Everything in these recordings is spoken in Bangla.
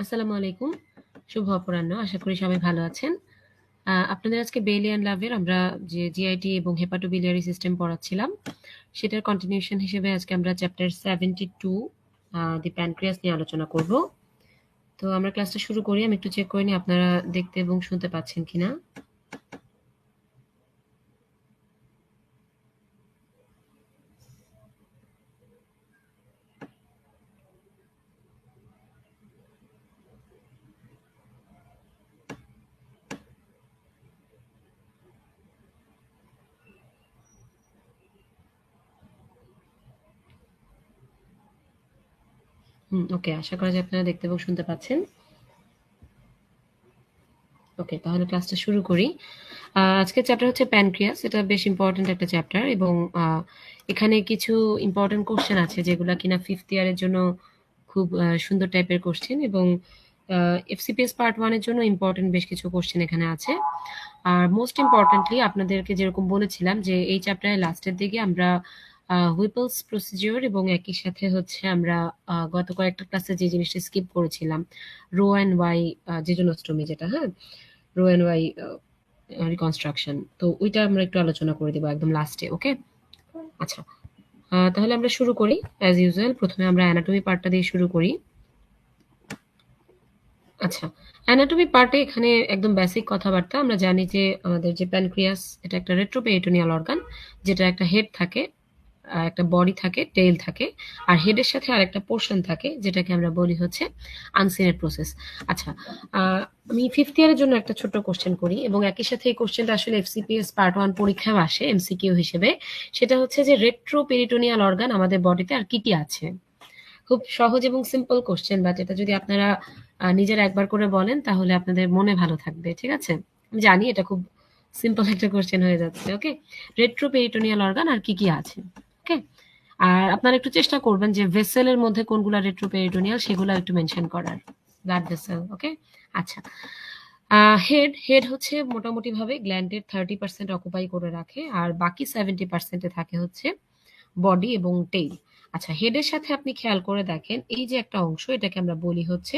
আসসালামু আলাইকুম, শুভ অপরাহ্ন। আশা করি সবাই ভালো আছেন। আপনাদের আজকে বেইলি অ্যান্ড লাভের আমরা যে জিআইটি এবং হেপাটোবিলিয়ারি সিস্টেম পড়াচ্ছিলাম সেটার কন্টিনিউশন হিসেবে আজকে আমরা চ্যাপ্টার 72 দি প্যানক্রিয়াস নিয়ে আলোচনা করব। তো আমরা ক্লাসটা শুরু করি। আমি একটু চেক করে নিই আপনারা দেখতে এবং শুনতে পাচ্ছেন কিনা। ওকে, আশা করা যায় আপনারা দেখতে এবং শুনতে পাচ্ছেন। ওকে, তাহলে ক্লাসটা শুরু করি। আজকের চ্যাপ্টার হচ্ছে প্যানক্রিয়াস। এটা বেশ ইম্পর্টেন্ট একটা চ্যাপ্টার এবং এখানে কিছু ইম্পর্টেন্ট কোশ্চেন আছে যেগুলো কিনা 5th ইয়ারের জন্য খুব সুন্দর টাইপের কোশ্চেন এবং এফসিপিএস পার্ট 1 এর জন্য ইম্পর্টেন্ট বেশ কিছু কোশ্চেন এখানে আছে। আর মোস্ট ইম্পর্টেন্টলি আপনাদেরকে যেরকম বলেছিলাম যে এই চ্যাপ্টারের লাস্টের দিকে আমরা হুইপলস প্রসিডিওর এবং একই সাথে হচ্ছে আমরা গত কয়েকটা ক্লাসে যে জিনিসটা স্কিপ করেছিলাম, রো অ্যান্ড ওয়াই জেজনোস্টোমি, যেটা রো অ্যান্ড ওয়াই রিকনস্ট্রাকশন, তো ওইটা আমরা একটু আলোচনা করে দেবো একদম লাস্টে। ওকে, আচ্ছা, তাহলে আমরা শুরু করি অ্যাজ ইউজুয়াল। প্রথমে আমরা অ্যানাটমি পার্টটা দিয়ে শুরু করি। আচ্ছা, অ্যানাটমি পার্টে এখানে একদম বেসিক কথাবার্তা। আমরা জানি যে আমাদের যে প্যানক্রিয়াস, এটা একটা রেট্রোপেরিটোনিয়াল অর্গান, যেটা একটা হেড থাকে, একটা বডি থাকে, টেইল থাকে, আর হেডের সাথে আর একটা পোর্শন থাকে যেটাকে আমরা বলি হচ্ছে আনসিনের প্রসেস। আচ্ছা, আমি 5th ইয়ারের জন্য একটা ছোট্ট কোশ্চেন করি এবং একই সাথে এই কোশ্চেনটা আসলে এফসিপিএস পার্ট 1 পরীক্ষায় আসে এমসিকিউ হিসেবে। সেটা হচ্ছে যে রেট্রোপেরিটোনিয়াল অর্গান আমাদের বডিতে আর কি কি আছে। খুব সহজ এবং সিম্পল কোশ্চেন, বাট এটা যদি আপনারা নিজের একবার করে বলেন তাহলে আপনাদের মনে ভালো থাকবে। ঠিক আছে, আমি জানি এটা খুব সিম্পল একটা কোশ্চেন হয়ে যাচ্ছে। ওকে, রেট্রোপেরিটোনিয়াল অর্গান আর কি কি আছে। ওকে, আর আপনারা একটু চেষ্টা করবেন যে ভেসেলের মধ্যে কোনগুলা রেট্রোপেরিটোনিয়াল সেগুলো একটু মেনশন করার। Blood vessel. ওকে, আচ্ছা, হেড হেড হচ্ছে মোটামুটি ভাবে গ্ল্যান্ডের 30% অকুপাই করে রাখে, আর বাকি 70%-এ থাকে হচ্ছে বডি এবং টেইল। আচ্ছা, হেডের সাথে আপনি খেয়াল করে দেখেন এই যে একটা অংশ, এটাকে আমরা বলি হচ্ছে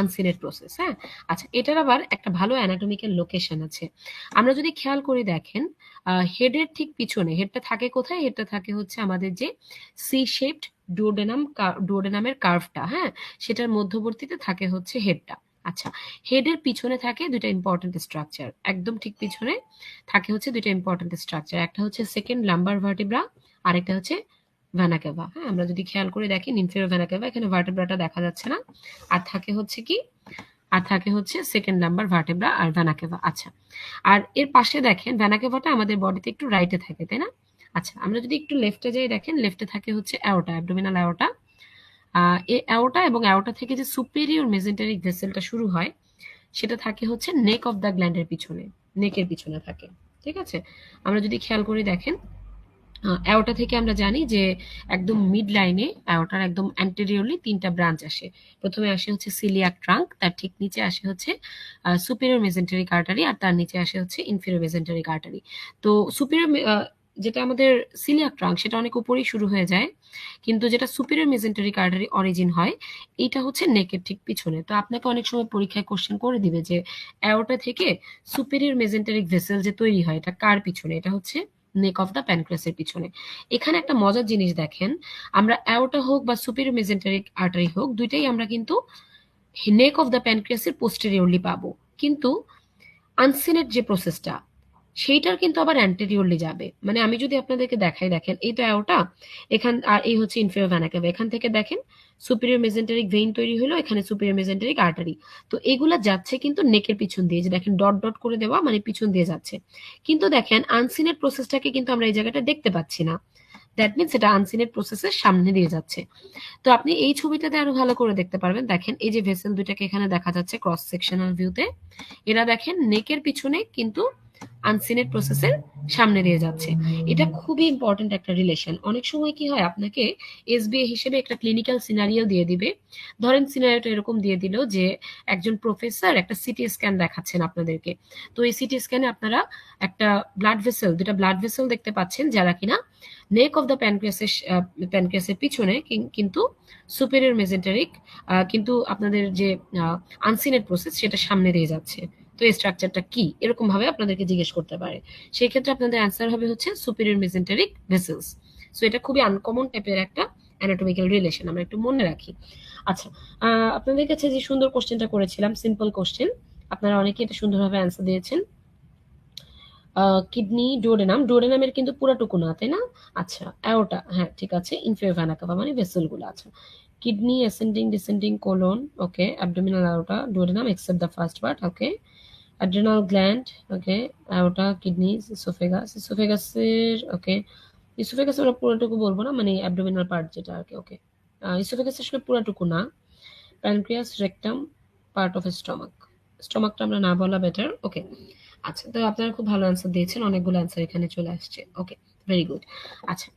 আনসিনের প্রসেস। হ্যাঁ, আচ্ছা, এটার আবার একটা ভালো অ্যানাটমিক্যাল লোকেশন আছে। আমরা যদি খেয়াল করে দেখেন হেডের ঠিক পিছনে, হেডটা থাকে কোথায়? হেডটা থাকে হচ্ছে আমাদের যে সি শেপড ডুওডেনামের কার্ভটা, হ্যাঁ, সেটার মধ্যবর্তীতে থাকে হচ্ছে হেডটা। আচ্ছা, হেডের পিছনে থাকে দুইটা ইম্পর্টেন্ট স্ট্রাকচার, একদম ঠিক পিছনে থাকে হচ্ছে দুইটা ইম্পর্টেন্ট স্ট্রাকচার। একটা হচ্ছে সেকেন্ড লাম্বার ভার্টিব্রা, আরেকটা হচ্ছে ভ্যানা ক্যাভা। হ্যাঁ, আমরা যদি খেয়াল করে দেখি ইনফেরিয়র ভ্যানা ক্যাভা, এখানে ভার্টেব্রাটা দেখা যাচ্ছে না, আর থাকে হচ্ছে কি, আর থাকে হচ্ছে সেকেন্ড লাম্বার ভার্টেব্রা আর ভ্যানা ক্যাভা। আচ্ছা, আর এর পাশে দেখেন ভ্যানা ক্যাভাটা আমাদের বডিতে একটু রাইটে থাকে, তাই না? আচ্ছা, আমরা যদি একটু লেফটে যাই, দেখেন লেফটে থাকে হচ্ছে অ্যাওটা, অ্যাবডোমিনাল অ্যাওটা। এই অ্যাওটা এবং অ্যাওটা থেকে যে সুপেরিয়র মেজেন্টারিক ভেসেলটা শুরু হয় সেটা থাকে হচ্ছে নেক অফ দ্য গ্ল্যান্ডের পিছনে, নেকের পিছনে থাকে। ঠিক আছে, আমরা যদি খেয়াল করে দেখেন অ্যাওটা থেকে আমরা জানি যে একদম মিড লাইনে অ্যাওটার একদম অ্যান্টেরিয়রলি 3টা ব্রাঞ্চ আসে। প্রথমে আসে হচ্ছে সিলিয়াক ট্রাঙ্ক, তার ঠিক নিচে আসে হচ্ছে সুপিরিয়র মেজেন্টারিক আর্টারি, আর তার নিচে আসে হচ্ছে ইনফেরিয়র মেজেন্টারিক আর্টারি। তো সুপিরিয়র যেটা আমাদের সিলিয়াক ট্রাঙ্ক সেটা অনেক উপরেই শুরু হয়ে যায়, কিন্তু যেটা সুপিরিয়র মেজেন্টারিক আর্টারি অরিজিন হয় এইটা হচ্ছে নেকের ঠিক পিছনে। তো আপনাকে অনেক সময় পরীক্ষায় কোশ্চেন করে দিবে যে অ্যাওটা থেকে সুপিরিয়র মেজেন্টারিক ভেসেল যে তৈরি হয় এটা কার পিছনে? এটা হচ্ছে নেক অফ দ্য প্যানক্রিয়াসের পিছনে। এখানে একটা মজার জিনিস দেখেন, আমরা অ্যাওটা হোক বা সুপিরিয়র মেজেন্টারিক আর্টারি হোক, দুইটাই আমরা কিন্তু নেক অফ দ্য প্যানক্রিয়াসের পোস্টেরিয়রলি পাবো, কিন্তু আনসিনের যে প্রসেসটা সেইটার কিন্তু আবার অ্যান্টেরিয়রলি যাবে। মানে আমি যদি আপনাদেরকে দেখাই, দেখেন এই তো অ্যাওটা, এখান আর এই হচ্ছে ইনফেরিয়র ভেনা ক্যাভা, এখান থেকে দেখেন সুপিরিয়র মেজেন্টারিক ভেইন তৈরি হলো, এখানে সুপিরিয়র মেজেন্টারিক আর্টারি। তো এগুলা যাচ্ছে কিন্তু নেকের পিছন দিয়ে, যে দেখেন ডট ডট করে দেওয়া মানে পিছন দিয়ে যাচ্ছে। কিন্তু দেখেন আনসিনের প্রসেসটাকে কিন্তু আমরা এই জায়গাটা দেখতে পাচ্ছি না। দ্যাট মিনস এটা আনসিনের প্রসেসের সামনে দিয়ে যাচ্ছে। তো আপনি এই ছবিটাতে আরো ভালো করে দেখতে পারবেন। দেখেন এই যে ভেসেল দুইটাকে এখানে দেখা যাচ্ছে ক্রস সেকশনাল ভিউতে, এরা দেখেন নেকের পিছনে কিন্তু আনসিনের প্রসেসের সামনে দিয়ে যাচ্ছে। এটা খুবই ইম্পর্টেন্ট একটা রিলেশন। অনেক সময় কি হয়, আপনাকে এসবিএ হিসেবে একটা ক্লিনিক্যাল সিনারিও দিয়ে দিবে। ধরেন সিনারিওটা এরকম দিয়ে দিল যে একজন প্রফেসর একটা সিটি স্ক্যান দেখাচ্ছেন আপনাদেরকে। তো এই সিটি স্ক্যানে আপনারা একটা ব্লাড ভেসেল, দুটা ব্লাড ভেসেল দেখতে পাচ্ছেন যারা কিনা নেক অফ দ্য প্যানক্রিয়াসের পিছনে কিন্তু সুপেরিয়র মেজেন্টারিক, কিন্তু আপনাদের যে আনসিনের প্রসেস সেটা সামনে দিয়ে যাচ্ছে। তো এই স্ট্রাকচারটা কি, এরকম ভাবে আপনাদেরকে জিজ্ঞেস করতে পারে। সেই ক্ষেত্রে আপনাদের অ্যান্সার হবে হচ্ছে সুপিরিয়র মেজেন্টারিক ভেসেলস। সো এটা খুবই আনকমন টাইপের একটা অ্যানাটমিক্যাল রিলেশন, আমরা একটু মনে রাখি। আচ্ছা, আপনাদের কাছে যে সুন্দর কোশ্চেনটা করেছিলাম, সিম্পল কোশ্চেন, আপনারা অনেকে এটা সুন্দরভাবে অ্যান্সার দিয়েছেন। কিডনি ডুওডেনাম, ডুওডেনামের কিন্তু পুরাটুকু না, তাই না? আচ্ছা, অ্যাওর্টা, হ্যাঁ ঠিক আছে, ইনফেরিয়র ভেনা কাভা মানে ভেসেলগুলো। আচ্ছা, kidney ascending descending colon, okay, abdominal aorta, duodenum except the first part, okay, adrenal gland, okay, aorta, kidney, oesophagus, ইসোফেগাসের, ওকে, ইসোফেগাস আমরা পুরোটুকু বলবো না, মানে অ্যাবডোমিনাল পার্ট যেটা আর কি, ওকে, ইসোফেগাস আসলে পুরোটুকু না। Pancreas, rectum, part of stomach, স্টমাকটা আমরা না বলা বেটার, ওকে। আচ্ছা, তো আপনারা খুব ভালো অ্যান্সার দিয়েছেন, অনেকগুলো অ্যান্সার এখানে চলে আসছে, ওকে, ভেরি গুড। আচ্ছা,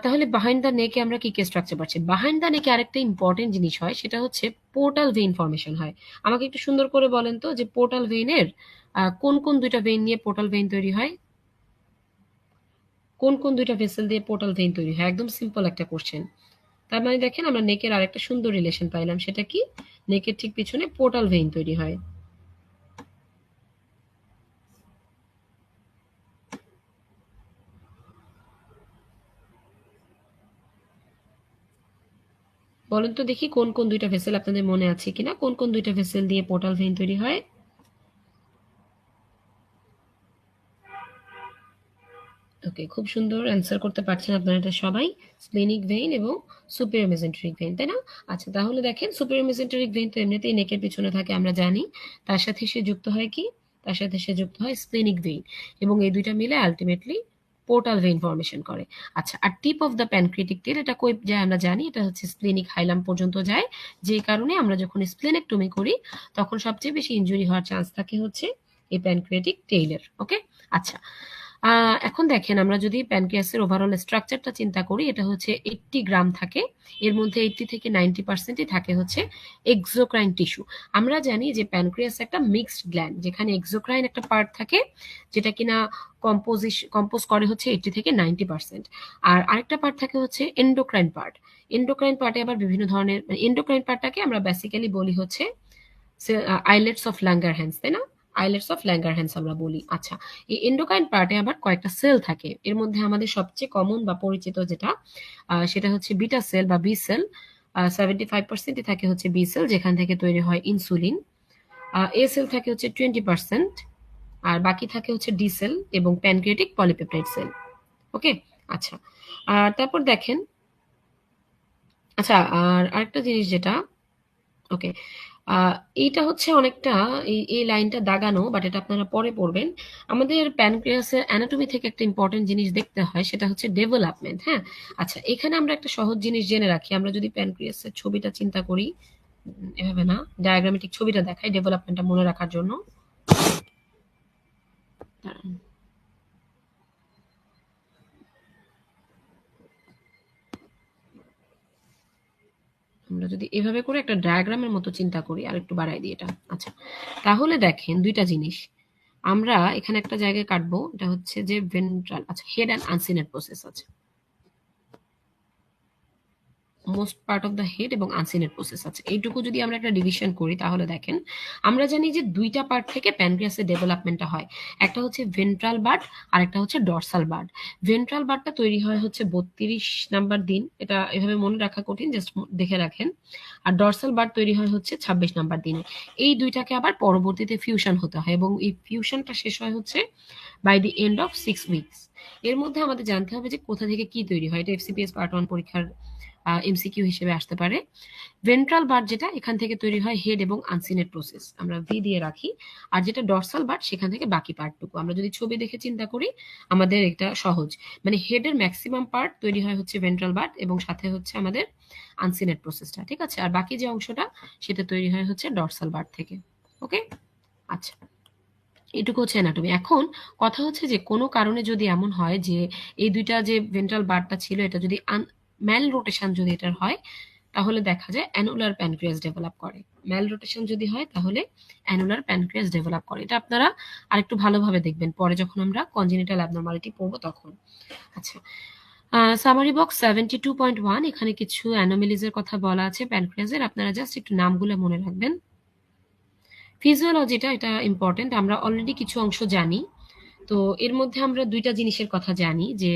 তাহলে বিহাইন্ড দ্য নেকে আমরা কি কি স্ট্রাকচার পাচ্ছি? বিহাইন্ড দ্য নেকে আরেকটা ইম্পর্টেন্ট জিনিস হয়, সেটা হচ্ছে পোর্টাল ভেইন ফর্মেশন হয়। আমাকে একটু সুন্দর করে বলেন তো যে পোর্টাল ভেইনের কোন কোন দুইটা ভেইন নিয়ে পোর্টাল ভেইন তৈরি হয়? কোন কোন দুইটা ভেসেল দিয়ে পোর্টাল ভেইন তৈরি হয়? একদম সিম্পল একটা কোশ্চেন। তার মানে দেখেন আমরা নেকের আরেকটা সুন্দর রিলেশন পাইলাম, সেটা কি? নেকের ঠিক পিছনে পোর্টাল ভেইন তৈরি হয়। বলেন তো দেখি কোন কোন দুইটা ভেসেল আপনাদের মনে আছে কিনা, কোন কোন দুইটা ভেসেল দিয়ে পোর্টাল ভেইন তৈরি হয়? ওকে, খুব সুন্দর অ্যান্সার করতে পারছেন আপনারা এটা সবাই। স্প্লেনিক ভেইন এবং সুপিরিয়র মেজেন্টারিক ভেইন, তাই না? আচ্ছা, তাহলে দেখেন সুপিরিয়র মেজেন্টারিক ভেইন তো এমনিতেই নেকের পিছনে থাকে আমরা জানি, তার সাথে সে যুক্ত হয় কি? তার সাথে সে যুক্ত হয় স্প্লেনিক ভেইন, এবং এই দুইটা মিলে আলটিমেটলি পোর্টাল ভেইন ফর্মেশন করে। আচ্ছা, আর টিপ অফ দ্য প্যানক্রিয়াটিক টেল এটা কই যায় আমরা জানি, এটা হচ্ছে স্প্লেনিক হাইলাম পর্যন্ত যায়, যে কারণে আমরা যখন স্প্লেনেক্টমি করি তখন সবচেয়ে বেশি ইনজুরি হওয়ার চান্স থাকে হচ্ছে এই প্যানক্রিয়াটিক টেইলের, ওকে। আচ্ছা, এখন দেখেন আমরা যদি প্যানক্রিয়াসের ওভারঅল স্ট্রাকচারটা চিন্তা করি, এটা হচ্ছে 80 গ্রাম থাকে, এর মধ্যে 80 থেকে 90% থাকে হচ্ছে এক্সোক্রাইন টিস্যু। আমরা জানি যে প্যানক্রিয়াস একটা মিক্সড গ্ল্যান্ড, যেখানে এক্সোক্রাইন একটা পার্ট থাকে যেটা কিনা কম্পোজ করে হচ্ছে 80 থেকে 90%, আর আরেকটা পার্ট থাকে হচ্ছে এন্ডোক্রাইন পার্ট। এন্ডোক্রাইন পার্টে আবার বিভিন্ন ধরনের, এন্ডোক্রাইন পার্টটাকে আমরা বেসিক্যালি বলি হচ্ছে আইলেটস অফ ল্যাঙ্গারহ্যান্স, তাই না? আইলেটস অফ ল্যাঙ্গারহ্যান্স আমরা বলি। আচ্ছা, এই এন্ডোক্রাইন পার্টে আবার কয়েকটা সেল থাকে, এর মধ্যে আমাদের সবচেয়ে কমন বা পরিচিত যেটা, সেটা হচ্ছে বিটা সেল বা বি সেল। 75% থাকে হচ্ছে বি সেল, যেখান থেকে তৈরি হয় ইনসুলিন। এ সেল থাকে হচ্ছে 20%, আর বাকি থাকে হচ্ছে ডি সেল এবং প্যানক্রিয়াটিক পলিপেপটাইড সেল, ওকে। আচ্ছা, আর তারপর দেখেন, আচ্ছা, আর আরেকটা জিনিস যেটা, ওকে, আহ এইটা হচ্ছে অনেকটা, এই লাইনটা দাগানো, বাট এটা আপনারা পরে পড়বেন। আমাদের প্যানক্রিয়াসের অ্যানাটমি থেকে একটা ইম্পর্টেন্ট জিনিস দেখতে হয়, সেটা হচ্ছে ডেভেলপমেন্ট, হ্যাঁ। আচ্ছা, এখানে আমরা একটা সহজ জিনিস জেনে রাখি, আমরা যদি প্যানক্রিয়াসের ছবিটা চিন্তা করি, এভাবে না, ডায়াগ্রামেটিক ছবিটা দেখাই ডেভেলপমেন্টটা মনে রাখার জন্য। দাঁড়ান। আমরা যদি এভাবে করে একটা ডায়াগ্রামের মতো চিন্তা করি, আর একটু বাড়াই দিই এটা, আচ্ছা, তাহলে দেখেন দুইটা জিনিস আমরা এখানে একটা জায়গায় কাটবো, এটা হচ্ছে যে ভেন্ট্রাল, আচ্ছা, হেড অ্যান্ড আনসিনের প্রসেস আছে, most part of the head এবং আনসিনের প্রসেস আছে, এইটুকু যদি আমরা একটা ডিভিশন করি তাহলে দেখেন আমরা জানি যে দুইটা পার্ট থেকে প্যানক্রিয়াসের ডেভেলপমেন্টটা হয়। একটা হচ্ছে ভেন্ট্রাল বার্ড আর একটা হচ্ছে ডরসাল বার্ড। ভেন্ট্রাল বার্ডটা তৈরি হয় হচ্ছে 32 নাম্বার দিন, এটা এভাবে মনে রাখা কঠিন, জাস্ট দেখে রাখেন। আর ডরসাল বার্ড তৈরি হয় হচ্ছে 26 নাম্বার দিনে। এই দুইটাকে আবার পরবর্তীতে ফিউশন হতে হয়, এবং এই ফিউশনটা শেষ হয় হচ্ছে by the end of 6 weeks. এর মধ্যে আমাদের জানতে হবে যে কোথা থেকে কি তৈরি হয়, এটা এফসিপিএস পার্ট 1 পরীক্ষার এমসিকিউ হিসেবে আসতে পারে। ভেন্ট্রাল বার্ড যেটা, এখান থেকে তৈরি হয় হেড এবং আনসিনের প্রসেস, আমরা ভি দিয়ে রাখি। আর যেটা ডরসাল বার্ড, সেখান থেকে বাকি পার্টটুকু আমরা যদি ছবি দেখে চিন্তা করি, আমাদের এটা সহজ। মানে হেডের ম্যাক্সিমাম পার্ট তৈরি হয় হচ্ছে ভেন্ট্রাল বার্ড, এবং সাথে হচ্ছে আমাদের আনসিনের প্রসেসটা, ঠিক আছে। আর বাকি যে অংশটা, সেটা তৈরি হয় হচ্ছে ডরসাল বার্ড থেকে। ওকে, আচ্ছা, এটুকু হচ্ছে অ্যানাটমি। এখন কথা হচ্ছে যে কোনো কারণে যদি এমন হয় যে এই দুইটা যে ভেন্ট্রাল বার্ডটা ছিল, এটা যদি ম্যাল রোটেশন যদি এটার হয়, তাহলে দেখা যায় অ্যানুলার প্যানক্রিয়াস ডেভেলপ করে। ম্যাল রোটেশন যদি হয়, তাহলে অ্যানুলার প্যানক্রিয়াস ডেভেলপ করে। এটা আপনারা আরেকটু ভালোভাবে দেখবেন পরে যখন আমরা কনজেনিটাল অ্যাবনর্মালিটি পড়বো তখন। আচ্ছা, সামারি বক্স 72.1, এখানে কিছু অ্যানোমেলিজের কথা বলা আছে প্যানক্রিয়াসের, আপনারা জাস্ট একটু নামগুলো মনে রাখবেন। ফিজিওলজিটা এটা ইম্পর্টেন্ট, আমরা অলরেডি কিছু অংশ জানি। তো এর মধ্যে আমরা দুইটা জিনিসের কথা জানি, যে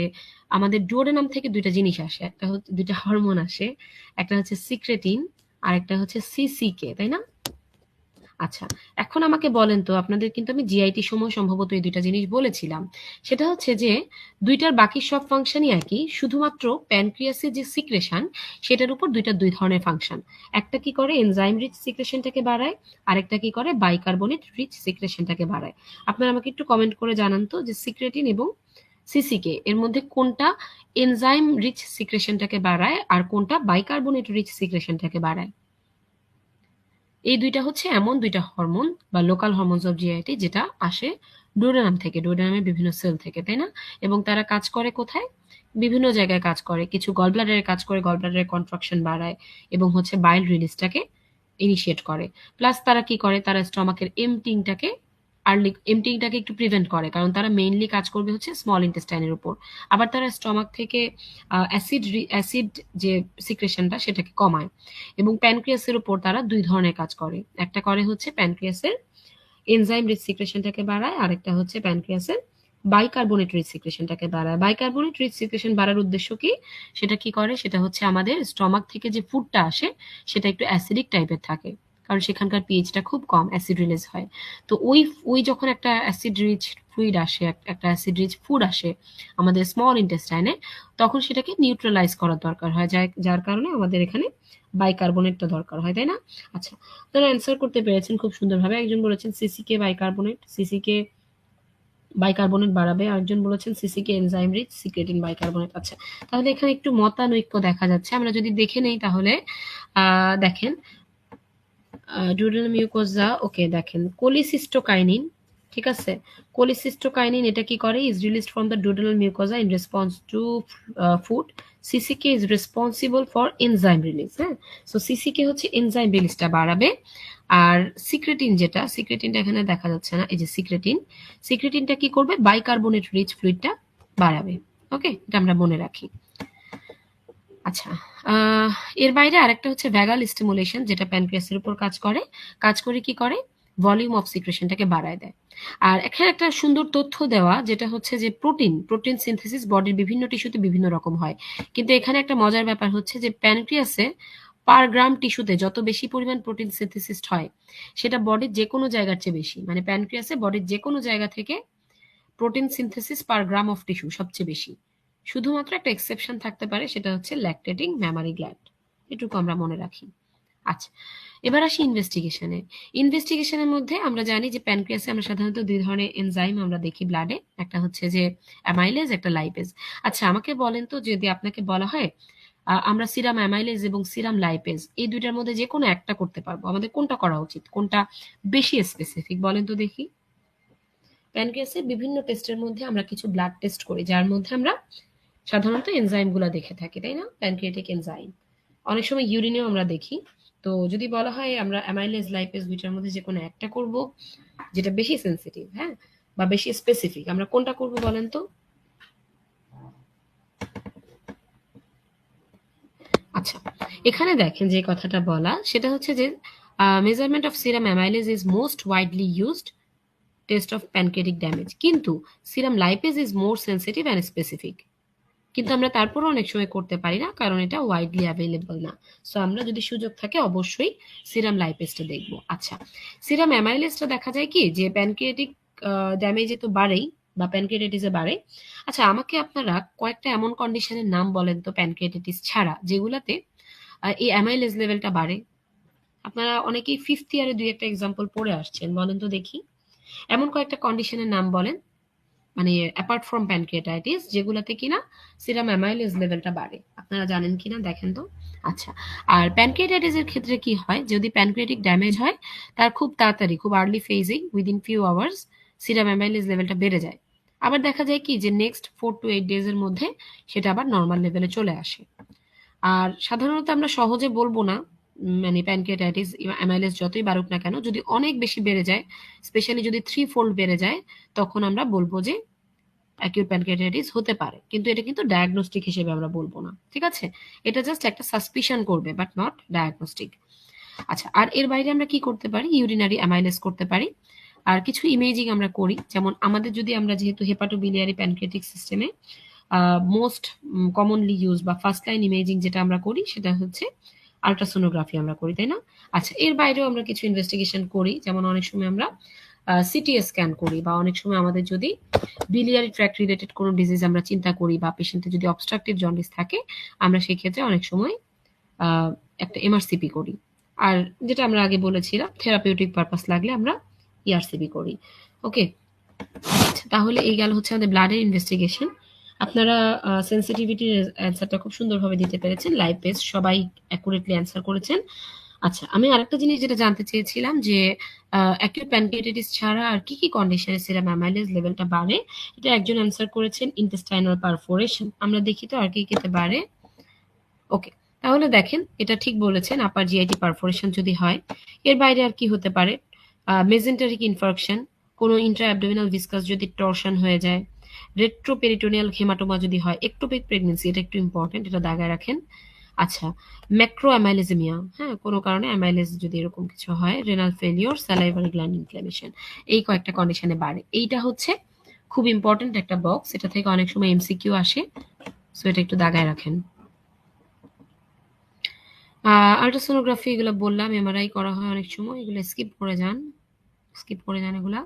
আমাদের ডুওডেনাম থেকে দুইটা জিনিস আসে, একটা হচ্ছে দুইটা হরমোন আসে, একটা হচ্ছে সিক্রেটিন আর একটা হচ্ছে সিসিকে, তাই না? আচ্ছা, এখন আমাকে বলেন তো, আপনাদের কিন্তু আমি জিআইটি সময় সম্ভবত এই দুইটা জিনিস বলেছিলাম। সেটা হচ্ছে যে দুইটার বাকি সব ফাংশনই একই, শুধুমাত্র প্যানক্রিয়াসের যে সিক্রেশন, সেটার উপর দুই ধরনের ফাংশন। একটা কি করে এনজাইম রিচ সিক্রেশনটাকে বাড়ায়, আরেকটা কি করে বাইকার্বনেট রিচ সিক্রেশনটাকে বাড়ায়। আপনারা আমাকে একটু কমেন্ট করে জানান তো, যে সিক্রেটিন এবং সিসিকে এর মধ্যে কোনটা এনজাইম রিচ সিক্রেশনটাকে বাড়ায় আর কোনটা বাইকার্বনেট রিচ সিক্রেশনটাকে বাড়ায়। এই দুইটা হচ্ছে এমন দুইটা হরমোন বা লোকাল হরমোনস অফ জিআইটি, যেটা আসে ডুওডেনাম থেকে, ডুওডেনামের বিভিন্ন সেল থেকে, তাই না? এবং তারা কাজ করে কোথায়? বিভিন্ন জায়গায় কাজ করে। কিছু গল ব্লাডারে কাজ করে, গল ব্লাডারের কন্ট্রাকশন বাড়ায় এবং হচ্ছে বাইল রিলিজটাকে ইনিশিয়েট করে। প্লাস তারা কি করে, তারা স্টমাকের এমটিংটাকে এমটিংটাকে একটু প্রিভেন্ট করে, কারণ তারা মেইনলি কাজ করবে হচ্ছে স্মল ইন্টেস্টাইনের উপর। আবার তারা স্টমাক থেকে অ্যাসিড যে সিক্রেশনটা, সেটাকে কমায়। এবং প্যানক্রিয়াসের উপর তারা দুই ধরনের কাজ করে, একটা করে হচ্ছে প্যানক্রিয়াসের এনজাইম রিচ সিক্রেশনটাকে বাড়ায়, আরেকটা হচ্ছে প্যানক্রিয়াসের বাইকার্বনেট রিচ সিক্রেশনটাকে বাড়ায়। বাইকার্বনেট রিচ সিক্রেশন বাড়ার উদ্দেশ্য কি? সেটা কি করে, সেটা হচ্ছে আমাদের স্টমাক থেকে যে ফুডটা আসে, সেটা একটু অ্যাসিডিক টাইপের থাকে, কারণ সেখানকার পিএইচটা খুব কম, অ্যাসিড রিলিজ হয়। তো ওই যখন একটা অ্যাসিড রিচ ফ্লুইড আসে, একটা অ্যাসিড রিচ ফুড আসে আমাদের স্মল ইন্টেস্টাইনে, তখন সেটাকে নিউট্রালাইজ করার দরকার হয়, যার কারণে আমাদের এখানে বাইকার্বনেটটা দরকার হয়, তাই না? আচ্ছা, আপনারা অ্যান্সার করতে পেরেছেন খুব সুন্দরভাবে। একজন বলেছেন সিসিকে বাইকার্বনেট, সিসিকে বাইকার্বনেট বাড়াবে, আরেকজন বলেছেন সিসিকে এনজাইম রিচ সিক্রেটিন বাইকার্বনেট। আচ্ছা, তাহলে এখানে একটু মতানৈক্য দেখা যাচ্ছে, আমরা যদি দেখে নেই তাহলে দেখেন ডুওডেনাল মিউকোজা, ওকে, দেখেন কোলিসিস্টোকাইনিন, ঠিক আছে। কোলিসিস্টোকাইনিন এটা কি করে, is released from the duodenal mucosa in response to food. CCK is responsible for enzyme release, হ্যাঁ। সো সিসিকে হচ্ছে এনজাইম রিলিজটা বাড়াবে। আর সিক্রেটিন যেটা, সিক্রেটিনটা এখানে দেখা যাচ্ছে না, এই যে সিক্রেটিন, সিক্রেটিনটা কি করবে, বাইকার্বনেট রিচ ফ্লুইডটা বাড়াবে। ওকে, এটা আমরা মনে রাখি। আচ্ছা, এর বাইরে আরেকটা হচ্ছে ভ্যাগাল স্টিমুলেশন, যেটা প্যানক্রিয়াসের উপর কাজ করে কি করে, ভলিউম অফ সিক্রেশনটাকে বাড়ায় দেয়। আর এখানে একটা সুন্দর তথ্য দেওয়া, যেটা হচ্ছে যে প্রোটিন সিনথেসিস বডির বিভিন্ন টিস্যুতে বিভিন্ন রকম হয়, কিন্তু এখানে একটা মজার ব্যাপার হচ্ছে যে প্যানক্রিয়াসে পার গ্রাম টিস্যুতে যত বেশি পরিমাণ প্রোটিন সিনথেসিস হয়, সেটা বডির যে কোনো জায়গার চেয়ে বেশি, মানে প্যানক্রিয়াসে বডির যে কোনো জায়গা থেকে protein synthesis per gram of tissue সবচেয়ে বেশি। শুধুমাত্র একটা এক্সেপশন থাকতে পারে, সেটা হচ্ছে ল্যাকটেটিং ম্যামারি গ্ল্যান্ড। এটুকু আমরা মনে রাখি। আচ্ছা, এবার আসি ইনভেস্টিগেশনে। ইনভেস্টিগেশনের মধ্যে আমরা জানি যে প্যানক্রিয়াসে আমরা সাধারণত দুই ধরনের এনজাইম আমরা দেখি ব্লাডে, একটা হচ্ছে যে অ্যামাইলেজ, একটা লাইপেজ। আচ্ছা, আমাকে বলেন তো, যদি আপনাকে বলা হয় আমরা সিরাম অ্যামাইলেজ এবং সিরাম লাইপেজ এই দুইটার মধ্যে যে কোনো একটা করতে পারবো, আমাদের কোনটা করা উচিত, কোনটা বেশি স্পেসিফিক, বলেন তো দেখি। প্যানক্রিয়াসের বিভিন্ন টেস্টের মধ্যে আমরা কিছু ব্লাড টেস্ট করি, যার মধ্যে আমরা সাধারণত এনজাইমগুলো দেখে থাকি, তাই না? প্যানক্রিয়াটিক এনজাইম, অনেক সময় ইউরিনেও আমরা দেখি। তো যদি বলা হয় আমরা অ্যামাইলেজ লাইপেজ দুইটার মধ্যে যে কোনো একটা করব, যেটা বেশি সেন্সিটিভ, হ্যাঁ, বা বেশি স্পেসিফিক, আমরা কোনটা করব বলেন তো? আচ্ছা, এখানে দেখেন যে কথাটা বলা, সেটা হচ্ছে যে measurement of serum amylase is most widely used test of pancreatic damage, কিন্তু serum lipase is more sensitive and specific. কিন্তু আমরা তারপরও অনেক সময় করতে পারি না, কারণ এটা ওয়াইডলি অ্যাভেলেবল না। সো আমরা যদি সুযোগ থাকে অবশ্যই সিরাম লাইপেজটা দেখবো। আচ্ছা, সিরাম অ্যামাইলেজটা দেখা যায় কি, যে প্যানক্রিয়াটিক ড্যামেজে তো বাড়েই, বা প্যানক্রিয়াটাইটিসে বাড়ে। আচ্ছা, আমাকে আপনারা কয়েকটা এমন কন্ডিশনের নাম বলেন তো প্যানক্রিয়াটাইটিস ছাড়া যেগুলাতে এই অ্যামাইলেজ লেভেলটা বাড়ে। আপনারা অনেকেই 5th ইয়ারে 2-একটা এক্সাম্পল পড়ে আসছেন, বলেন তো দেখি। এমন কয়েকটা কন্ডিশনের নাম বলেন, মানে অ্যাপার্ট ফ্রম প্যানক্রিয়াটাইটিস, যেগুলাতে কিনা সিরাম অ্যামাইলেজ লেভেলটা বাড়ে। আপনারা জানেন কিনা দেখেন তো। আচ্ছা, আর প্যানক্রিয়াটাইটিসের ক্ষেত্রে কি হয়, যদি প্যানক্রিয়াটিক ড্যামেজ হয় তার খুব তাড়াতাড়ি, খুব আর্লি ফেজেই, within few hours serum amylase লেভেলটা বেড়ে যায়। আবার দেখা যায় কি যে নেক্সট 4 to 8 ডেজের মধ্যে সেটা আবার নর্মাল লেভেলে চলে আসে। আর সাধারণত আমরা সহজে বলবো না, মানে প্যানক্রিয়াটাইটিস অ্যামাইলেজ যতই বাড়ুক না কেন, যদি অনেক বেশি বেড়ে যায়, স্পেশালি যদি 3-fold বেড়ে যায়, তখন আমরা বলবো যে অ্যাকিউট প্যানক্রিয়াটাইটিস হতে পারে। কিন্তু এটা কিন্তু ডায়াগনস্টিক হিসেবে আমরা বলবো না, ঠিক আছে? এটা জাস্ট একটা সাসপিশন করবে, বাট নট ডায়াগনস্টিক। আচ্ছা, আর এর বাইরে আমরা কি করতে পারি? ইউরিনারি অ্যামাইলেজ করতে পারি। আর কিছু ইমেজিং আমরা করি, যেমন আমাদের যদি আমরা যেহেতু হেপাটোবিলিয়ারি প্যানক্রিয়াটিক সিস্টেমে মোস্ট কমনলি ইউজ বা ফার্স্ট লাইন ইমেজিং যেটা আমরা করি সেটা হচ্ছে আল্ট্রাসোনোগ্রাফি আমরা করি, তাই না? আচ্ছা, এর বাইরেও আমরা কিছু ইনভেস্টিগেশন করি, যেমন অনেক সময় আমরা সিটি স্ক্যান করি, বা অনেক সময় আমাদের যদি বিলিয়ারি ট্র্যাক্ট রিলেটেড কোনো ডিজিজ আমরা চিন্তা করি, বা পেশেন্টের যদি অবস্ট্রাকটিভ জন্ডিস থাকে, আমরা সেই ক্ষেত্রে অনেক সময় একটা এমআরসিপি করি। আর যেটা আমরা আগে বলেছিলাম, থেরাপিউটিক পারপাস লাগলে আমরা ইআরসিপি করি। ওকে, আচ্ছা, তাহলে এই গেল হচ্ছে আমাদের ব্লাডের ইনভেস্টিগেশন। আপনারা সেন্সিটিভিটির অ্যান্সারটা খুব সুন্দরভাবে দিতে পেরেছেন, লাইভ পেজ সবাই অ্যাকুরেটলি অ্যান্সার করেছেন। আচ্ছা, আমি আরেকটা জিনিস যেটা জানতে চেয়েছিলাম যে অ্যাকিউট প্যানক্রিয়াটাইটিস ছাড়া আর কি কি কন্ডিশনে সেরাম অ্যামাইলেজ লেভেলটা বাড়ে। এটা একজন অ্যান্সার করেছেন ইন্টেস্টাইনাল পারফোরেশন। আমরা দেখি তো আর কি কিতে বাড়ে। ওকে, তাহলে দেখেন এটা ঠিক বলেছেন, আপার জিআইটি পারফোরেশন যদি হয়। এর বাইরে আর কি হতে পারে? মেজেন্টারিক ইনফার্কশন, কোনো ইন্ট্রা অ্যাবডোমিনাল ভিসকাস যদি টর্শন হয়ে যায়, রেট্রোপেরিটোনিয়াল হেমাটোমা যদি হয়, একটোপিক প্রেগনেন্সি, এটা একটু ইম্পর্টেন্ট, এটা দাগায় রাখেন। আচ্ছা, ম্যাক্রো অ্যামাইলেজেমিয়া, হ্যাঁ, কোনো কারণে অ্যামাইলেজ যদি এরকম কিছু হয়, renal failure, salivary gland inflammation, এই কয়েকটা কন্ডিশনে বাড়ে। এইটা হচ্ছে খুব ইম্পর্টেন্ট একটা বক্স, এটা থেকে অনেক সময় এমসিকিউ আসে, সো এটা একটু দাগায় রাখেন। আল্ট্রাসোনোগ্রাফি এগুলো বললাম, এমআরআই করা হয় অনেক সময়, এগুলো স্কিপ করে যান, স্কিপ করে যান এগুলা।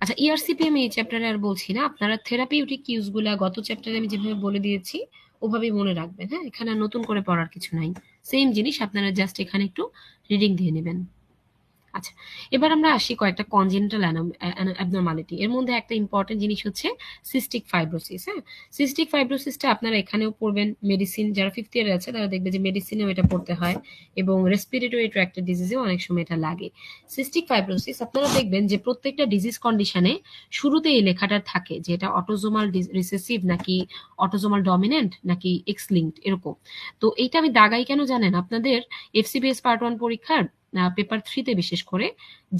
আচ্ছা, ইআরসিপি আমি এই চ্যাপ্টারে আর বলছি না, আপনারা থেরাপিউটিক ইউজগুলা গত চ্যাপ্টারে আমি যেভাবে বলে দিয়েছি ওভাবেই মনে রাখবেন। হ্যাঁ, এখানে আর নতুন করে পড়ার কিছু নাই, সেম জিনিস, আপনারা জাস্ট এখানে একটু রিডিং দিয়ে নেবেন। আচ্ছা, এবার আমরা আসি কয়েকটা কনজেনিটাল অ্যাবনর্মালিটি। এর মধ্যে একটা ইম্পর্টেন্ট জিনিস হচ্ছে সিস্টিক ফাইব্রোসিস। হ্যাঁ, সিস্টিক ফাইব্রোসিসটা আপনারা এখানেও পড়বেন, মেডিসিন যারা 5th ইয়ারে আছে তারা দেখবে যে মেডিসিনেও এটা পড়তে হয়, এবং রেসপিরেটরি ট্র্যাক্টের ডিজিজেও অনেক সময় এটা লাগে। সিস্টিক ফাইব্রোসিস আপনারা দেখবেন যে প্রত্যেকটা ডিজিজ কন্ডিশনে শুরুতে এই লেখাটা থাকে যে এটা অটোজোমাল রিসেসিভ নাকি অটোজোমাল ডমিনেন্ট নাকি এক্স লিঙ্কড, এরকম। তো এইটা আমি দাগাই কেন জানেন? আপনাদের এফসিবিএস পার্ট 1 পরীক্ষার পেপার 3-তে বিশেষ করে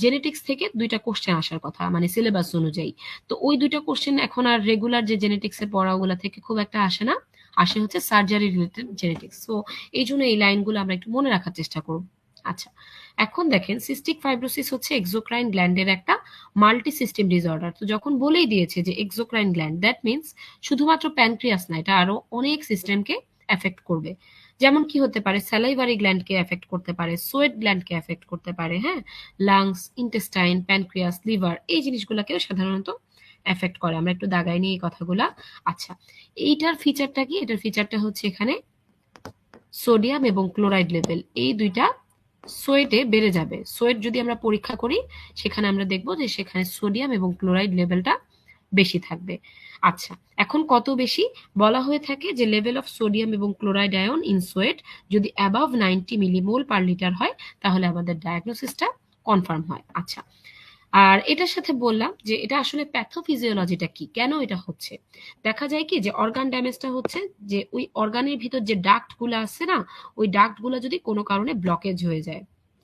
জেনেটিক্স থেকে 2টা কোশ্চেন আসার কথা, মানে সিলেবাস অনুযায়ী। তো ওই 2টা কোশ্চেন এখন আর রেগুলার যে জেনেটিক্সের পড়া ওগুলা থেকে খুব একটা আসে না, আসে হচ্ছে সার্জারি রিলেটেড জেনেটিক্স। সো এই জন্য এই লাইনগুলো আমরা একটু মনে রাখার চেষ্টা করব। আচ্ছা, এখন দেখেন সিস্টিক ফাইব্রোসিস হচ্ছে এক্সোক্রাইন গ্ল্যান্ডের একটা মাল্টি সিস্টেম ডিসঅর্ডার। তো যখন বলেই দিয়েছে যে এক্সোক্রাইন গ্ল্যান্ড, দ্যাট মিনস শুধুমাত্র প্যানক্রিয়াস না, এটা আরো অনেক সিস্টেমকে এফেক্ট করবে। যেমন কি হতে পারে? স্যালাইভারি গ্ল্যান্ডকে এফেক্ট করতে পারে, সোয়েট গ্ল্যান্ডকে এফেক্ট করতে পারে, হ্যাঁ, লাংস, ইন্টেস্টাইন, প্যানক্রিয়াস, লিভার, এই জিনিসগুলোকেও সাধারণত এফেক্ট করে। আমরা একটু দাগাই নিই এই কথাগুলা। আচ্ছা, এইটার ফিচারটা কি? এটার ফিচারটা হচ্ছে এখানে সোডিয়াম এবং ক্লোরাইড লেভেল এই দুইটা সোয়েটে বেড়ে যাবে। সোয়েট যদি আমরা পরীক্ষা করি সেখানে আমরা দেখব যে সেখানে সোডিয়াম এবং ক্লোরাইড লেভেলটা বেশি থাকবে। আচ্ছা, এখন কত বেশি? বলা হয়ে থাকে যে লেভেল অফ সোডিয়াম এবং ক্লোরাইড আয়ন ইন সোয়েট যদি অ্যাবাভ 90 মিলিমোল পার লিটার হয় তাহলে আমাদের ডায়াগনোসিসটা কনফার্ম হয়। আচ্ছা, আর এটার সাথে বললাম যে এটা আসলে প্যাথোফিজিওলজিটা কি, কেন এটা হচ্ছে। দেখা যায় কি যে অর্গান ড্যামেজটা হচ্ছে যে ওই অর্গানের ভিতর যে ডাক্ট গুলো আছে না, ওই ডাক্ট গুলো যদি কোনো কারণে ব্লকেজ হয়ে যায়,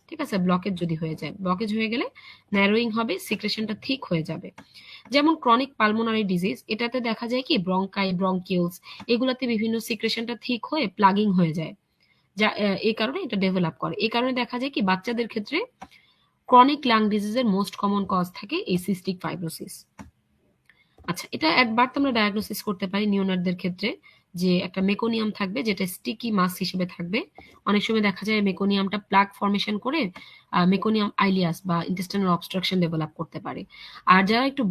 ঠিক আছে, ব্লকেজ যদি হয়ে যায়, ব্লকেজ হয়ে গেলে ন্যারোয়িং হবে, সিক্রেশনটা ঠিক হয়ে যাবে। যেমন ক্রনিক পালমোনারি ডিজিজ, এটাতে দেখা যায় কি ব্রঙ্কাই, ব্রঙ্কিউলস, এগুলাতে বিভিন্ন সিক্রেশনটা ঠিক হয়ে প্লাগিং হয়ে যায়, যা এই কারণে এটা ডেভেলপ করে। এই কারণে দেখা যায় কি বাচ্চাদের ক্ষেত্রে ক্রনিক লাং ডিজিজের মোস্ট কমন কজ থাকে এই সিস্টিক ফাইব্রোসিস। আচ্ছা, এটা একবার তো আমরা ডায়াগনোসিস করতে পারি নিওনাটদের ক্ষেত্রে, যে একটা মেকোনিয়াম থাকবে যেটা স্টিকি মাস হিসেবে থাকবে। অনেক সময় দেখা যায় মেকোনিয়ামটা প্লাক ফর্মেশন করে মেকোনিয়াম আইলিয়াস বা ইন্টেস্টাইনাল অবস্ট্রাকশন ডেভেলপ করতে পারে। আর যারা একটু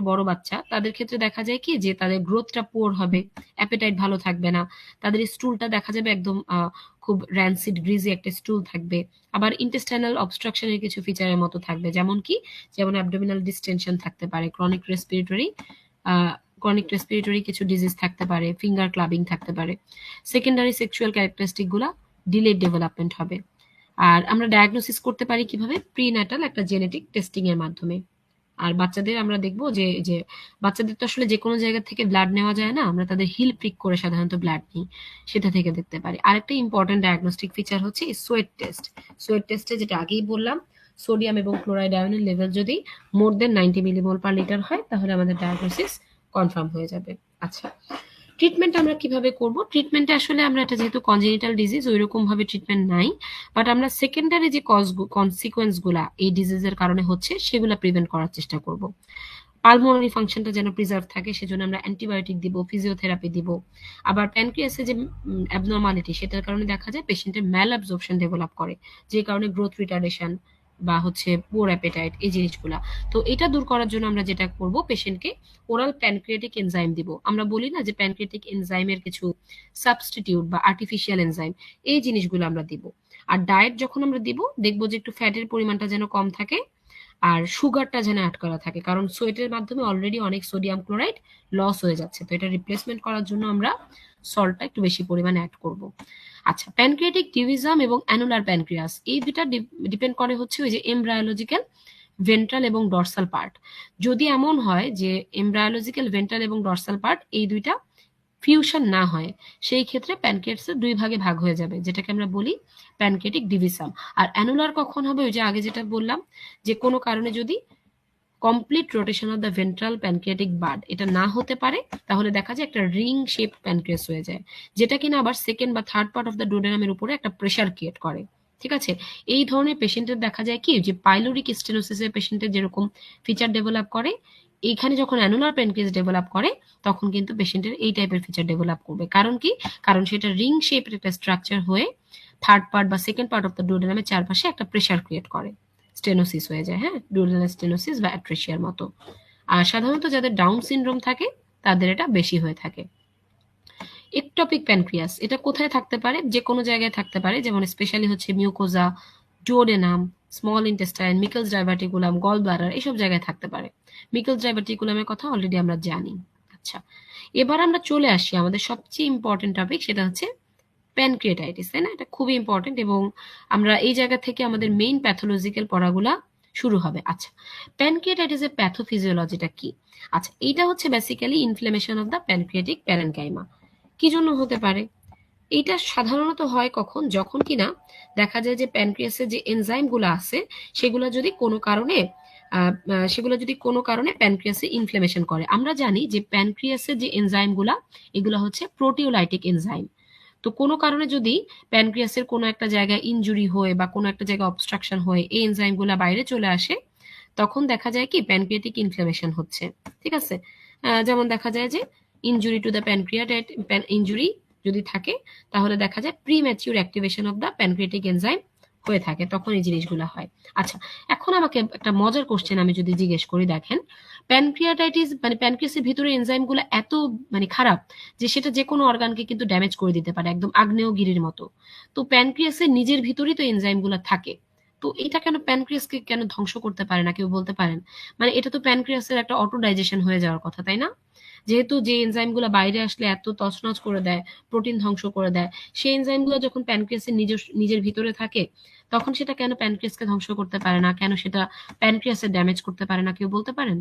বড় বাচ্চা, তাদের ক্ষেত্রে দেখা যায় কি যে তাদের গ্রোথটা পুয়ার হবে, অ্যাপেটাইট ভালো থাকবে না, তাদের স্টুলটা দেখা যাবে একদম খুব র্যান্সিড গ্রিজি একটা স্টুল থাকবে। আবার ইন্টেস্টাইনাল অবস্ট্রাকশনের কিছু ফিচারের মতো থাকবে, যেমন অ্যাবডোমিনাল ডিস্টেনশন থাকতে পারে, ক্রনিক রেসপিরেটরি কিছু ডিজিজ থাকতে পারে, ফিঙ্গার ক্লাবিং থাকতে পারে। সেকেন্ডারি সেক্সুয়াল ক্যারেক্টারিস্টিক গুলা ডিলেড ডেভেলপমেন্ট হবে। আর আমরা ডায়াগনোসিস করতে পারি কিভাবে? প্রিন্যাটাল একটা জেনেটিক টেস্টিং এর মাধ্যমে। আর বাচ্চাদের আমরা দেখবো যে বাচ্চাদের তো আসলে যে কোনো জায়গা থেকে ব্লাড নেওয়া যায় না, আমরা তাদের হিল প্রিক করে সাধারণত ব্লাড নিই, সেটা থেকে দেখতে পারি। আরেকটা ইম্পর্টেন্ট ডায়াগনস্টিক ফিচার হচ্ছে সোয়েট টেস্ট। সোয়েট টেস্টে যেটা আগেই বললাম, সোডিয়াম এবং ক্লোরাইড আয়নের লেভেল যদি মোর দেন 90 মিলিমোল পার লিটার হয়, তাহলে আমাদের ডায়াগনোসিস কনফার্ম হয়ে যাবে। আচ্ছা, ট্রিটমেন্ট আমরা কিভাবে করব? ট্রিটমেন্টে আসলে আমরা এটা যেহেতু কনজেনিটাল ডিজিজ, ওইরকম ভাবে ট্রিটমেন্ট নাই, বাট আমরা সেকেন্ডারি যে কনসিকোয়েন্স গুলা এই ডিজিজের কারণে হচ্ছে সেগুলা প্রিভেন্ট করার চেষ্টা করব। পালমোনারি ফাংশনটা যেন প্রিজার্ভ থাকে সেজন্য আমরা অ্যান্টিবায়োটিক দিব, ফিজিওথেরাপি দিব। আবার প্যানক্রিয়াসে যে অ্যাবনর্মালিটি, সেটার কারণে দেখা যায় পেশেন্টের ম্যাল অ্যাবজর্পশন ডেভেলপ করে, যে কারণে গ্রোথ রিটার্ডেশন বা হচ্ছে পোর অ্যাপেটাইট, এই জিনিসগুলা। তো এটা দূর করার জন্য আমরা যেটা করব, পেশেন্টকে ওরাল প্যানক্রিয়াটিক এনজাইম দিব। আমরা বলি না যে প্যানক্রিয়াটিক এনজাইমের কিছু সাবস্টিটিউট বা আর্টিফিশিয়াল এনজাইম, এই জিনিসগুলো আমরা দিব। আর ডায়েট যখন আমরা দিব, দেখবো যে একটু ফ্যাটের পরিমাণটা যেন কম থাকে, আর সুগারটা যেন অ্যাড করা থাকে, কারণ সোয়েটের মাধ্যমে অলরেডি অনেক সোডিয়াম ক্লোরাইড লস হয়ে যাচ্ছে, তো এটা রিপ্লেসমেন্ট করার জন্য আমরা সল্টটা একটু বেশি পরিমাণে অ্যাড করব। আচ্ছা, প্যানক্রিয়াটিক টিউবিজম এবং অ্যানুলার প্যানক্রিয়াস, এই দুটা ডিপেন্ড করে হচ্ছে ওই যে এমব্রায়োলজিক্যাল ভেন্ট্রাল এবং ডরসাল পার্ট। যদি এমন হয় যে এমব্রায়োলজিক্যাল ভেন্ট্রাল এবং ডরসাল পার্ট এই দুইটা ফিউশন না হয়, সেই ক্ষেত্রে প্যানক্রিয়াসের দুই ভাগে ভাগ হয়ে যাবে, যেটাকে আমরা বলি প্যানক্রিয়াটিক ডিভিসাম। আর অ্যানুলার কখন হবে? ওই যে আগে যেটা বললাম, যে কোনো কারণে যদি complete rotation of the ventral pancreatic bird এটা না হতে পারে, তাহলে দেখা যায় একটা রিং শেপ প্যানক্রিয়াস হয়ে যায়, যেটা কিনা আবার সেকেন্ড বা থার্ড পার্ট অফ দ্য ডুওডেনামের উপরে একটা প্রেশার ক্রিয়েট করে। ঠিক আছে, এই ধরনের পেশেন্টের দেখা যায় কি যে পাইলোরিক স্টেনোসিসের পেশেন্টের যেরকম ফিচার ডেভেলপ করে, এইখানে যখন অ্যানুলার প্যানক্রিয়াস ডেভেলপ করে, তখন কিন্তু পেশেন্টের এই টাইপের ফিচার ডেভেলপ করবে। কারণ কি? কারণ সেটা রিং শেপের একটা স্ট্রাকচার হয়ে থার্ড পার্ট বা সেকেন্ড পার্ট অফ দ্য ডুওডেনামের চারপাশে একটা প্রেশার ক্রিয়েট করে, স্টেনোসিস হয়ে যায়, হ্যাঁ, ডুওডেনাল স্টেনোসিস বা অ্যাট্রেসিয়ার মতো। আর সাধারণত যাদের ডাউন সিনড্রোম থাকে তাদের এটা বেশি হয়ে থাকে। একটপিক প্যানক্রিয়াস, এটা কোথায় থাকতে পারে? যে কোনো জায়গায় থাকতে পারে, যেমন স্পেশালি হচ্ছে mucosa, duodenum, small intestine, Meckel's diverticulum, gall bladder, এইসব জায়গায় থাকতে পারে। মিকেলস ডাইভার্টিকুলামের কথা অলরেডি আমরা জানি। আচ্ছা, এবার আমরা চলে আসি আমাদের সবচেয়ে ইম্পর্টেন্ট টপিক, সেটা হচ্ছে প্যানক্রিয়েটাইটিস, তাই না? এটা খুবই ইম্পর্টেন্ট এবং আমরা এই জায়গা থেকে আমাদের মেইন প্যাথোলজিক্যাল পড়াগুলা শুরু হবে। আচ্ছা, প্যানক্রিয়েটাইটিসের প্যাথোফিজিওলজিটা কি? আচ্ছা, এইটা হচ্ছে basically inflation of the pancreatic parenchyma. কি জন্য হতে পারে? এইটা সাধারণত হয় কখন? যখন কিনা দেখা যায় যে প্যানক্রিয়াসের যে এনজাইম গুলো আছে, সেগুলো যদি কোনো কারণে প্যানক্রিয়াসে ইনফ্লেমেশন করে। আমরা জানি যে প্যানক্রিয়াসের যে এনজাইম গুলা, এগুলো হচ্ছে প্রোটিওলাইটিক এনজাইম। তো কোনো কারণে যদি প্যানক্রিয়াসের কোনো একটা জায়গায় ইনজুরি হয়ে বা কোনো একটা জায়গায় অবস্ট্রাকশন হয়ে এই এনজাইমগুলো বাইরে চলে আসে, তখন দেখা যায় কি প্যানক্রিয়াটিক ইনফ্লামেশন হচ্ছে। ঠিক আছে, যেমন দেখা যায় যে ইনজুরি টু দ্য প্যানক্রিয়াটাইট ইনজুরি যদি থাকে, তাহলে দেখা যায় premature activation of the pancreatic enzyme হয়ে থাকে, তখন এই জিনিসগুলো হয়। আচ্ছা, এখন আমাকে একটা মজার কোশ্চেন আমি যদি জিজ্ঞেস করি, দেখেন, প্যানক্রিয়াটাইটিস মানে প্যানক্রিয়াসের ভিতরে এনজাইমগুলো এত মানে খারাপ যে সেটা যে কোনো অর্গানকে কিন্তু ড্যামেজ করে দিতে পারে, একদম আগ্নেয়গিরির মতো। তো প্যানক্রিয়াসের নিজের ভিতরেই তো এনজাইমগুলো থাকে, তো এটা কেন প্যানক্রিয়াসকে কেন ধ্বংস করতে পারে না? কেউ বলতে পারেন? মানে এটা তো প্যানক্রিয়াসের একটা অটো ডাইজেশন হয়ে যাওয়ার কথা, তাই না? যেহেতু যে এনজাইমগুলো বাইরে আসলে এত তছনছ করে দেয়, প্রোটিন ধ্বংস করে দেয়, সেই এনজাইমগুলো যখন প্যানক্রিয়াসের নিজের ভিতরে থাকে, তখন সেটা কেন প্যানক্রিয়াসকে ধ্বংস করতে পারে না? কেন সেটা প্যানক্রিয়াসের ড্যামেজ করতে পারে না? কেউ বলতে পারেন?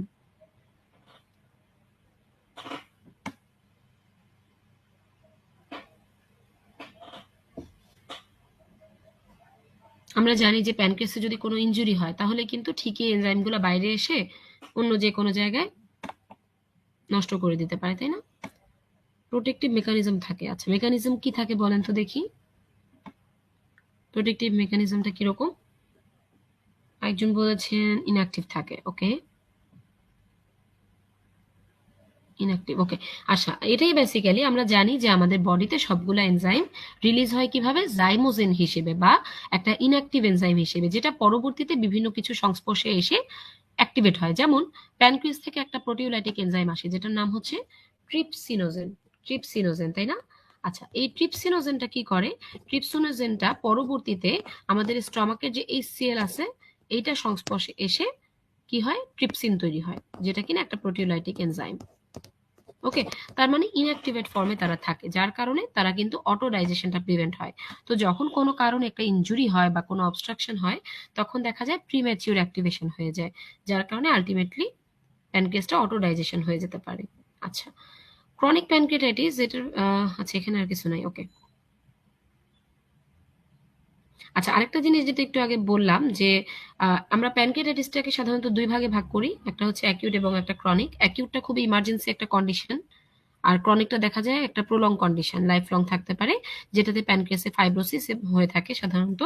আমরা জানি যে প্যানক্রিয়াসে যদি কোনো ইনজুরি হয়, তাহলে কিন্তু ঠিকই এনজাইমগুলো বাইরে এসে অন্য যে কোনো জায়গায় নষ্ট করে দিতে পারে, তাই না? প্রোটেক্টিভ মেকানিজম থাকে। আচ্ছা, মেকানিজম কি থাকে বলেন তো দেখি? প্রোটেক্টিভ মেকানিজমটা কিরকম? একজন বলেছেন ইনঅ্যাক্টিভ থাকে। ওকে, ইনঅ্যাক্টিভ, ওকে। আচ্ছা, এটাই বেসিক্যালি আমরা জানি যে আমাদের বডিতে সবগুলো এনজাইম রিলিজ হয় কিভাবে, জাইমোজেন হিসেবে বা একটা ইনঅ্যাক্টিভ এনজাইম হিসেবে, যেটা পরবর্তীতে বিভিন্ন কিছু সংস্পর্শে এসে অ্যাক্টিভেট হয়। যেমন প্যানক্রিয়াস থেকে একটা প্রোটিওলাইটিক এনজাইম আসে যেটার নাম হচ্ছে ট্রিপসিনোজেন। ট্রিপসিনোজেন, তাই না? আচ্ছা, এই ট্রিপসিনোজেনটা কি করে? ট্রিপসিনোজেনটা পরবর্তীতে আমাদের স্টমাকের যে HCl আছে এইটার সংস্পর্শে এসে কি হয়, ট্রিপসিন তৈরি হয়, যেটা কিনা একটা প্রোটিওলাইটিক এনজাইম। ওকে, তার মানে ইনঅ্যাক্টিভেট ফর্মে তারা থাকে, যার কারণে তারা কিন্তু অটো ডাইজেশনটা প্রিভেন্ট হয়। তো যখন কোনো কারণে একটা ইনজুরি হয় বা কোনো অবস্ট্রাকশন হয়, তখন দেখা যায় প্রিম্যাচিউর অ্যাক্টিভেশন হয়ে যায়, যার কারণে আলটিমেটলি প্যানক্রিয়াসটা অটো ডাইজেশন হয়ে যেতে পারে। আচ্ছা, ক্রনিক প্যানক্রিয়াটাইটিস যেটার আচ্ছা এখানে আর কিছু নাই, ওকে। আচ্ছা, আরেকটা জিনিস যেটা একটু আগে বললাম যে আমরা প্যানক্রিয়াটাইটিসটাকে সাধারণত দুই ভাগে ভাগ করি, একটা হচ্ছে অ্যাকিউট এবং একটা ক্রনিক। অ্যাকিউটটা খুবই ইমার্জেন্সি একটা কন্ডিশন, আর ক্রনিকটা দেখা যায় একটা প্রলং কন্ডিশন, লাইফ লং থাকতে পারে, যেটাতে প্যানক্রিয়াসে ফাইব্রোসিস হয়ে থাকে সাধারণত।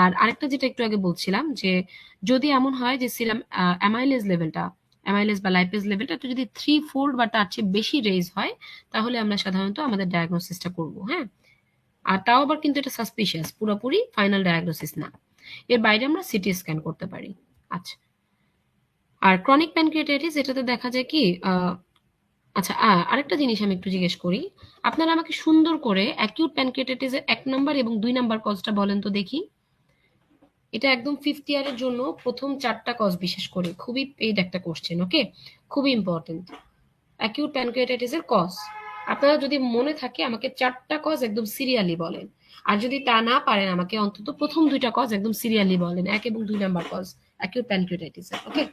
আর আরেকটা যেটা একটু আগে বলছিলাম যে যদি এমন হয় যে সিরাম অ্যামাইলেজ লেভেলটা, অ্যামাইলেজ বা লাইপেজ লেভেলটা তো যদি 3-4 বা তার চেয়ে বেশি রেজ হয়, তাহলে আমরা সাধারণত আমাদের ডায়াগনোসিসটা করব, হ্যাঁ। আর তাও আবার কিন্তু এটা সাসপিশিয়াস, পুরোপুরি ফাইনাল ডায়াগনোসিস না। এর বাইরে আমরা সিটি স্ক্যান করতে পারি। আচ্ছা, আর ক্রনিক প্যানক্রিয়াটাইটিস এটাতে দেখা যায় কি আচ্ছা, আরেকটা জিনিস আমি একটু জিজ্ঞেস করি। আপনারা আমাকে সুন্দর করে অ্যাকিউট প্যানক্রিয়াটাইটিসের ১ নাম্বার এবং ২ নাম্বার কজটা বলেন তো দেখি। এটা একদম 5th ইয়ারের জন্য প্রথম 4 টা কজ বিশেষ করে খুবই পেইড একটা কোশ্চেন, ওকে? খুবই ইম্পর্টেন্ট। Acute প্যানক্রিয়াটাইটিসের cause. আপনারা যদি মনে থাকে আমাকে 4 টা কজ একদম সিরিয়ালি বলেন। আর যদি তা না পারেন আমাকে অন্তত প্রথম 2 টা কজ একদম সিরিয়ালি বলেন। ১ এবং 2 নাম্বার কজ অ্যাকিউট প্যানক্রিয়াটাইটিসের, ওকে?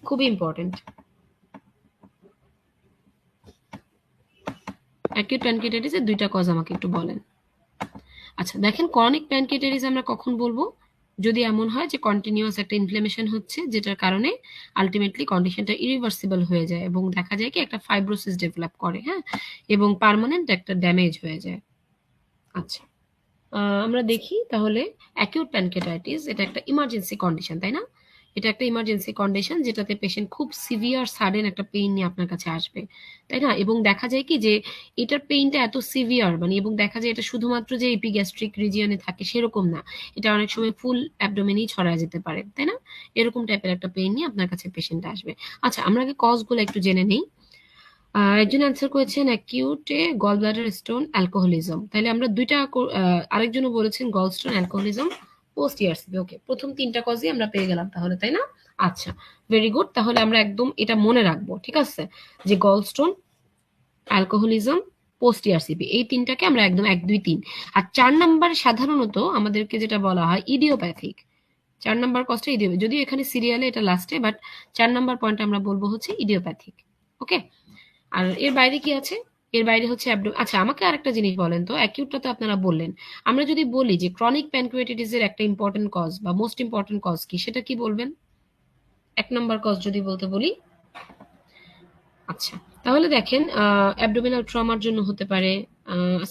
খুবই ইম্পর্টেন্ট। অ্যাকিউট প্যানক্রিয়াটাইটিসের 2 টা কজ আমাকে একটু বলেন। আচ্ছা, দেখেন ক্রনিক প্যানক্রিয়াটাইটিস আমরা কখন বলবো? যদি এমন হয় যে কন্টিনিউয়াস একটা ইনফ্লামেশন হচ্ছে, যেটার কারণে আলটিমেটলি কন্ডিশনটা ইরিভার্সিবল হয়ে যায় এবং দেখা যায় কি একটা ফাইব্রোসিস ডেভেলপ করে, হ্যাঁ, এবং পার্মানেন্ট একটা ড্যামেজ হয়ে যায়। আচ্ছা, আমরা দেখি তাহলে অ্যাকিউট প্যানক্রিয়াটাইটিস এটা একটা ইমার্জেন্সি কন্ডিশন, তাই না? এটা একটা ইমার্জেন্সি কন্ডিশন যেটাতে পেশেন্ট খুব সিভিয়ার সাডেন একটা পেইন নিয়ে আপনার কাছে আসবে, তাই না? এবং দেখা যায় কি যে এটার পেইনটা এত সিভিয়ার, মানে এবং দেখা যায় এটা শুধুমাত্র যে এপিগ্যাস্ট্রিক রিজিয়নে থাকে সেরকম না, এটা অনেক সময় ফুল অ্যাবডোমেনেই ছড়ায় যেতে পারে, তাই না? এরকম টাইপের একটা পেইন নিয়ে আপনার কাছে পেশেন্ট আসবে। আচ্ছা, আমরা আগে কজগুলো একটু জেনে নেই। একজন অ্যান্সার করেছেন অ্যাকিউটে গল ব্লাডার স্টোন অ্যালকোহলিজম, তাহলে আমরা দুইটা আরেকজনও বলেছেন গল স্টোন অ্যালকোহলিজম পোস্ট ইয়ারসিপি, ওকে, প্রথম 3টা কজই আমরা পেয়ে গেলাম তাহলে, তাই না? আচ্ছা, ভেরি গুড, তাহলে আমরা একদম এটা মনে রাখবো, ঠিক আছে, যে গল স্টোন, অ্যালকোহলিজম, পোস্ট ইয়ারসিপি, এই 3টাকে আমরা একদম 1 2 3। আর 4 নাম্বার সাধারণত আমাদেরকে যেটা বলা হয় ইডিওপ্যাথিক, 4 নাম্বার কজটা ইডিও, যদিও এখানে সিরিয়ালে এটা লাস্টে, বাট 4 নাম্বার পয়েন্ট আমরা বলবো হচ্ছে ইডিওপ্যাথিক, ওকে। আর এর বাইরে কি আছে? এর বাইরে হচ্ছে আচ্ছা, আমাকে আরেকটা জিনিস বলেন তো, অ্যাকিউটটা তো আপনারা বললেন, আমরা যদি বলি যে ক্রনিক প্যানক্রিয়াটাইটিস এর একটা ইম্পর্টেন্ট কজ বা মোস্ট ইম্পর্টেন্ট কজ কি, সেটা কি বলবেন? 1 নাম্বার কজ যদি বলতে বলি। আচ্ছা, তাহলে দেখেন অ্যাবডোমিনাল ট্রমার জন্য হতে পারে,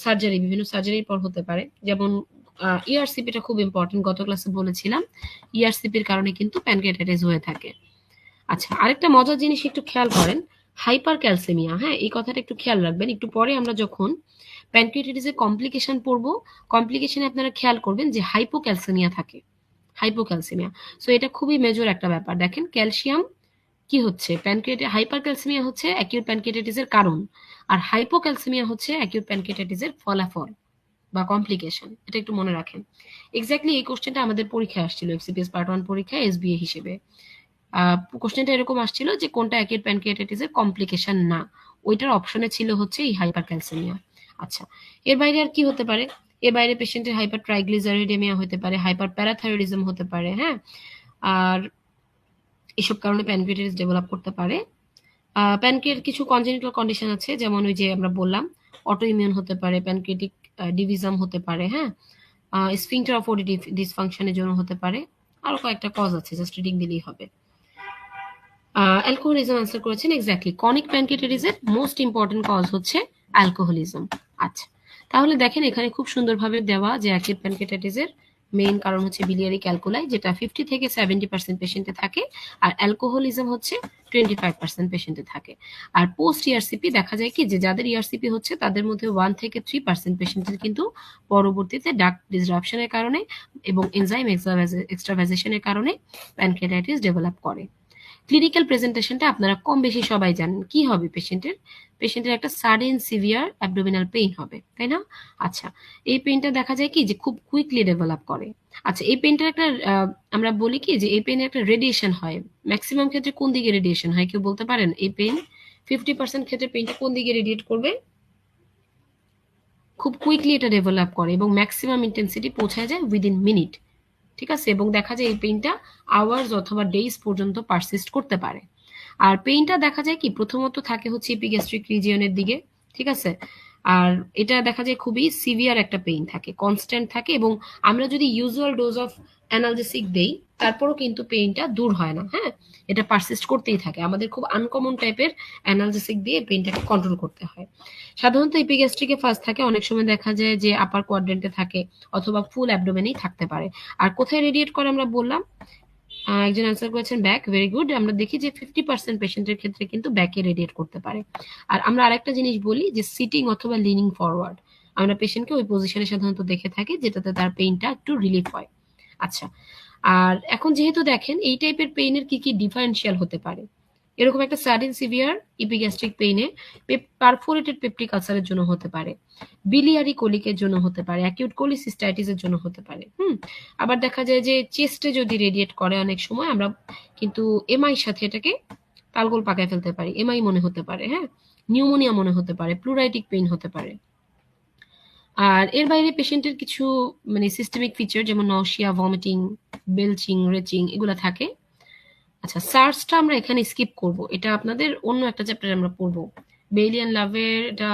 সার্জারি, বিভিন্ন সার্জারির পর হতে পারে, যেমন ইআরসিপিটা খুব ইম্পর্টেন্ট, গত ক্লাসে বলেছিলাম ইআরসিপির কারণে কিন্তু প্যানক্রিয়াটাইটিস হয়ে থাকে। আচ্ছা, আরেকটা মজার জিনিস একটু খেয়াল করেন, হাইপার ক্যালসেমিয়া, হ্যাঁ, এই কথাটা একটু খেয়াল রাখবেন। একটু পরে আমরা যখন প্যানক্রিয়াটাইটিসের কমপ্লিকেশন পড়বো, কমপ্লিকেশনে আপনারা খেয়াল করবেন যে হাইপোক্যালসেমিয়া থাকে, হাইপোক্যালসেমিয়া। সো এটা খুবই মেজর একটা ব্যাপার। দেখেন ক্যালসিয়াম কি হচ্ছে, হাইপার ক্যালসেমিয়া হচ্ছে অ্যাকিউট প্যানক্রিয়াটাইটিসের কারণ, আর হাইপোক্যালসেমিয়া হচ্ছে অ্যাকিউট প্যানক্রিয়াটাইটিসের ফলাফল বা কমপ্লিকেশন। এটা একটু মনে রাখেন। এক্স্যাক্টলি এই কোশ্চেনটা আমাদের পরীক্ষায় আসছিল, এফসিপিএস পার্ট 1 পরীক্ষায় এসবিএ হিসেবে। কোশ্চেনটা এরকম আসছিল যে কোনটা অ্যাকিউট প্যানক্রিয়াটাইটিসের কমপ্লিকেশন না, ওইটার অপশনে ছিল হচ্ছে এই হাইপার ক্যালসেমিয়া। আচ্ছা, এর বাইরে আর কি হতে পারে? এর বাইরে পেশেন্টের হাইপার ট্রাইগ্লিজারিডেমিয়া হতে পারে, হাইপার প্যারাথাইরয়েডিজম হতে পারে, হ্যাঁ, আর এসব কারণে প্যানক্রিয়াটাইটিস ডেভেলপ করতে পারে। প্যানক্রিয়ার কিছু কনজেনিটাল কন্ডিশন আছে, যেমন ওই যে আমরা বললাম অটো ইমিউন হতে পারে, প্যানক্রিয়াটিক ডিভিজম হতে পারে, হ্যাঁ, স্ফিংটার অফ ওডি ডিসফাংশনের জন্য হতে পারে। আরো কয়েকটা কজ আছে, জাস্ট রিডিং দিলেই হবে। অ্যালকোহলিজম আনসার করেছেন এক্স্যাক্টলি, ক্রনিক প্যানক্রিয়াটাইটিসের মোস্ট ইম্পর্টেন্ট কজ হচ্ছে অ্যালকোহলিজম। আচ্ছা, তাহলে দেখেন এখানে খুব সুন্দরভাবে দেওয়া যে অ্যাকিউট প্যানক্রিয়াটাইটিসের মেইন কারণ হচ্ছে biliary calculi, যেটা 50 থেকে 70% পেশেন্টে থাকে, আর অ্যালকোহলিজম হচ্ছে 25% পেশেন্টে থাকে। আর পোস্ট ইআরসিপি দেখা যায় কি যে যাদের ইআরসিপি হচ্ছে তাদের মধ্যে 1 থেকে 3% পেশেন্টের কিন্তু পরবর্তীতে ডাক্ট ডিসরাপশনের কারণে এবং এনজাইম এক্সট্রাভাইজেশনের কারণে প্যানক্রিয়াটাইটিস ডেভেলপ করে। ক্লিনিক্যাল প্রেজেন্টেশনটা আপনারা কম বেশি সবাই জানেন। কি হবে পেশেন্টের? পেশেন্টের একটা সাডেন সিভিয়ার অ্যাবডোমিনাল পেইন হবে, তাই না? আচ্ছা, এই পেইনটা দেখা যায় কি যে খুব কুইকলি ডেভেলপ করে। আচ্ছা, এই পেইনটার একটা আমরা বলি কি যে এই পেইনের একটা রেডিয়েশন হয়। ম্যাক্সিমাম ক্ষেত্রে কোন দিকে রেডিয়েশন হয় কেউ বলতে পারেন? এই পেইন 50% ক্ষেত্রে পেইনটা কোন দিকে রেডিয়েট করবে? খুব কুইকলি এটা ডেভেলপ করে এবং ম্যাক্সিমাম ইন্টেন্সিটি পৌঁছায় যায় উইদিন মিনিট। ঠিক আছে, এবং দেখা যায় এই পেইনটা আওয়ার্স অথবা ডেইজ পর্যন্ত পারসিস্ট করতে পারে। আর পেইনটা দেখা যায় কি প্রথমত থাকে হচ্ছে এপিগ্যাস্ট্রিক রিজিয়নের দিকে, ঠিক আছে। আর এটা দেখা যায় খুবই সিভিয়ার একটা পেইন থাকে, কনস্ট্যান্ট থাকে, এবং আমরা যদি ইউজুয়াল ডোজ অফ অ্যানালজেসিক দেই তারপরও কিন্তু পেইনটা দূর হয় না। হ্যাঁ, এটা পারসিস্ট করতেই থাকে। আমাদের খুব আনকমন টাইপের অ্যানালজেসিক দিয়ে পেইনটাকে কন্ট্রোল করতে হয়। সাধারণত এপিগ্যাস্ট্রিকে ফার্স্ট থাকে, অনেক সময় দেখা যায় যে আপার কোয়াড্রেন্টে থাকে অথবা ফুল অ্যাবডোমেনেই থাকতে পারে। আর কোথায় রেডিয়েট করে আমরা বললাম? একজন অ্যান্সার করেছেন ব্যাক, ভেরি গুড। আমরা দেখি যে 50% পেশেন্টের ক্ষেত্রে কিন্তু ব্যাকে রেডিয়েট করতে পারে। আর আমরা আরেকটা জিনিস বলি যে সিটিং অথবা লিনিং ফরওয়ার্ড, আমরা পেশেন্টকে ওই পজিশনে সাধারণত দেখে থাকি যেটাতে তার পেইনটা একটু রিলিফ হয়। আচ্ছা, আর এখন যেহেতু দেখেন এই টাইপের পেইনের কি কি ডিফারেন্সিয়াল হতে পারে, এরকম একটা সাডেন সিভিয়ার ইপিগ্যাস্ট্রিক পেইনে পারফোরেটেড পেপটিক আলসারের জন্য হতে পারে, বিলিয়ারি কোলিকের জন্য হতে পারে, অ্যাকিউট কোলিসিস্টাইটিসের জন্য হতে পারে। আবার দেখা যায় যে চেস্টে যদি রেডিয়েট করে অনেক সময় আমরা কিন্তু এমআই সাথে এটাকে তালগোল পাকায় ফেলতে পারি, এমআই মনে হতে পারে, হ্যাঁ, নিউমোনিয়া মনে হতে পারে, প্লুরাইটিক পেইন হতে পারে। আর এর বাইরে পেশেন্টের কিছু মানে সিস্টেমিক ফিচার যেমন নশিয়া, ভমিটিং, বেলচিং, রেচিং এগুলো থাকে। আচ্ছা, সার্চটা আমরা এখানে স্কিপ করব, এটা আপনাদের অন্য একটা চ্যাপ্টারে আমরা পড়বো। বেইলিয়ান লাভের এটা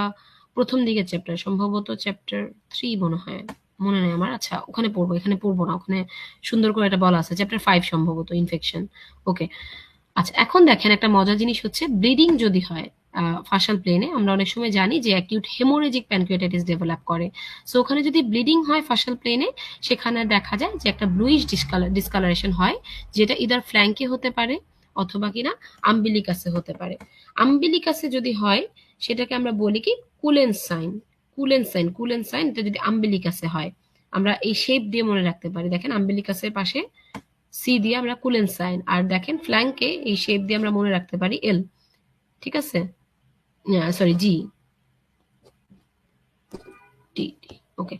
প্রথম দিকের চ্যাপ্টার, সম্ভবত চ্যাপ্টার 3 মনে হয়, মনে নেই আমার। আচ্ছা, ওখানে পড়বো, এখানে পড়বো না, ওখানে সুন্দর করে এটা বলা আছে, চ্যাপ্টার 5 সম্ভবত, ইনফেকশন। ওকে। আচ্ছা, এখন দেখেন একটা মজার জিনিস হচ্ছে ব্লিডিং যদি হয় ফাশাল প্লেনে, আমরা অনেক সময় জানি যে অ্যাকিউট হেমোরেজিক প্যানক্রিয়াটাইটিস ডেভেলপ করে। সো ওখানে যদি ব্লিডিং হয় ফাশাল প্লেনে, সেখানে দেখা যায় যে একটা ব্লুইশ ডিসকালারেশন হয়, যেটা ইদার ফ্ল্যাঙ্কে হতে পারে অথবা কিনা আম্বিলিকাসে হতে পারে। আম্বিলিকাসে যদি হয় সেটাকে আমরা বলি কি কুলেন সাইন। কুলেন সাইন এটা যদি আম্বিলিকাসে হয়, আমরা এই শেপ দিয়ে মনে রাখতে পারি। দেখেন আম্বিলিকাসের পাশে সি দিয়ে আমরা কুলেন সাইন, আর দেখেন ফ্ল্যাঙ্কে এই শেপ দিয়ে আমরা মনে রাখতে পারি এল। ঠিক আছে, সরি জি, টি, ওকে।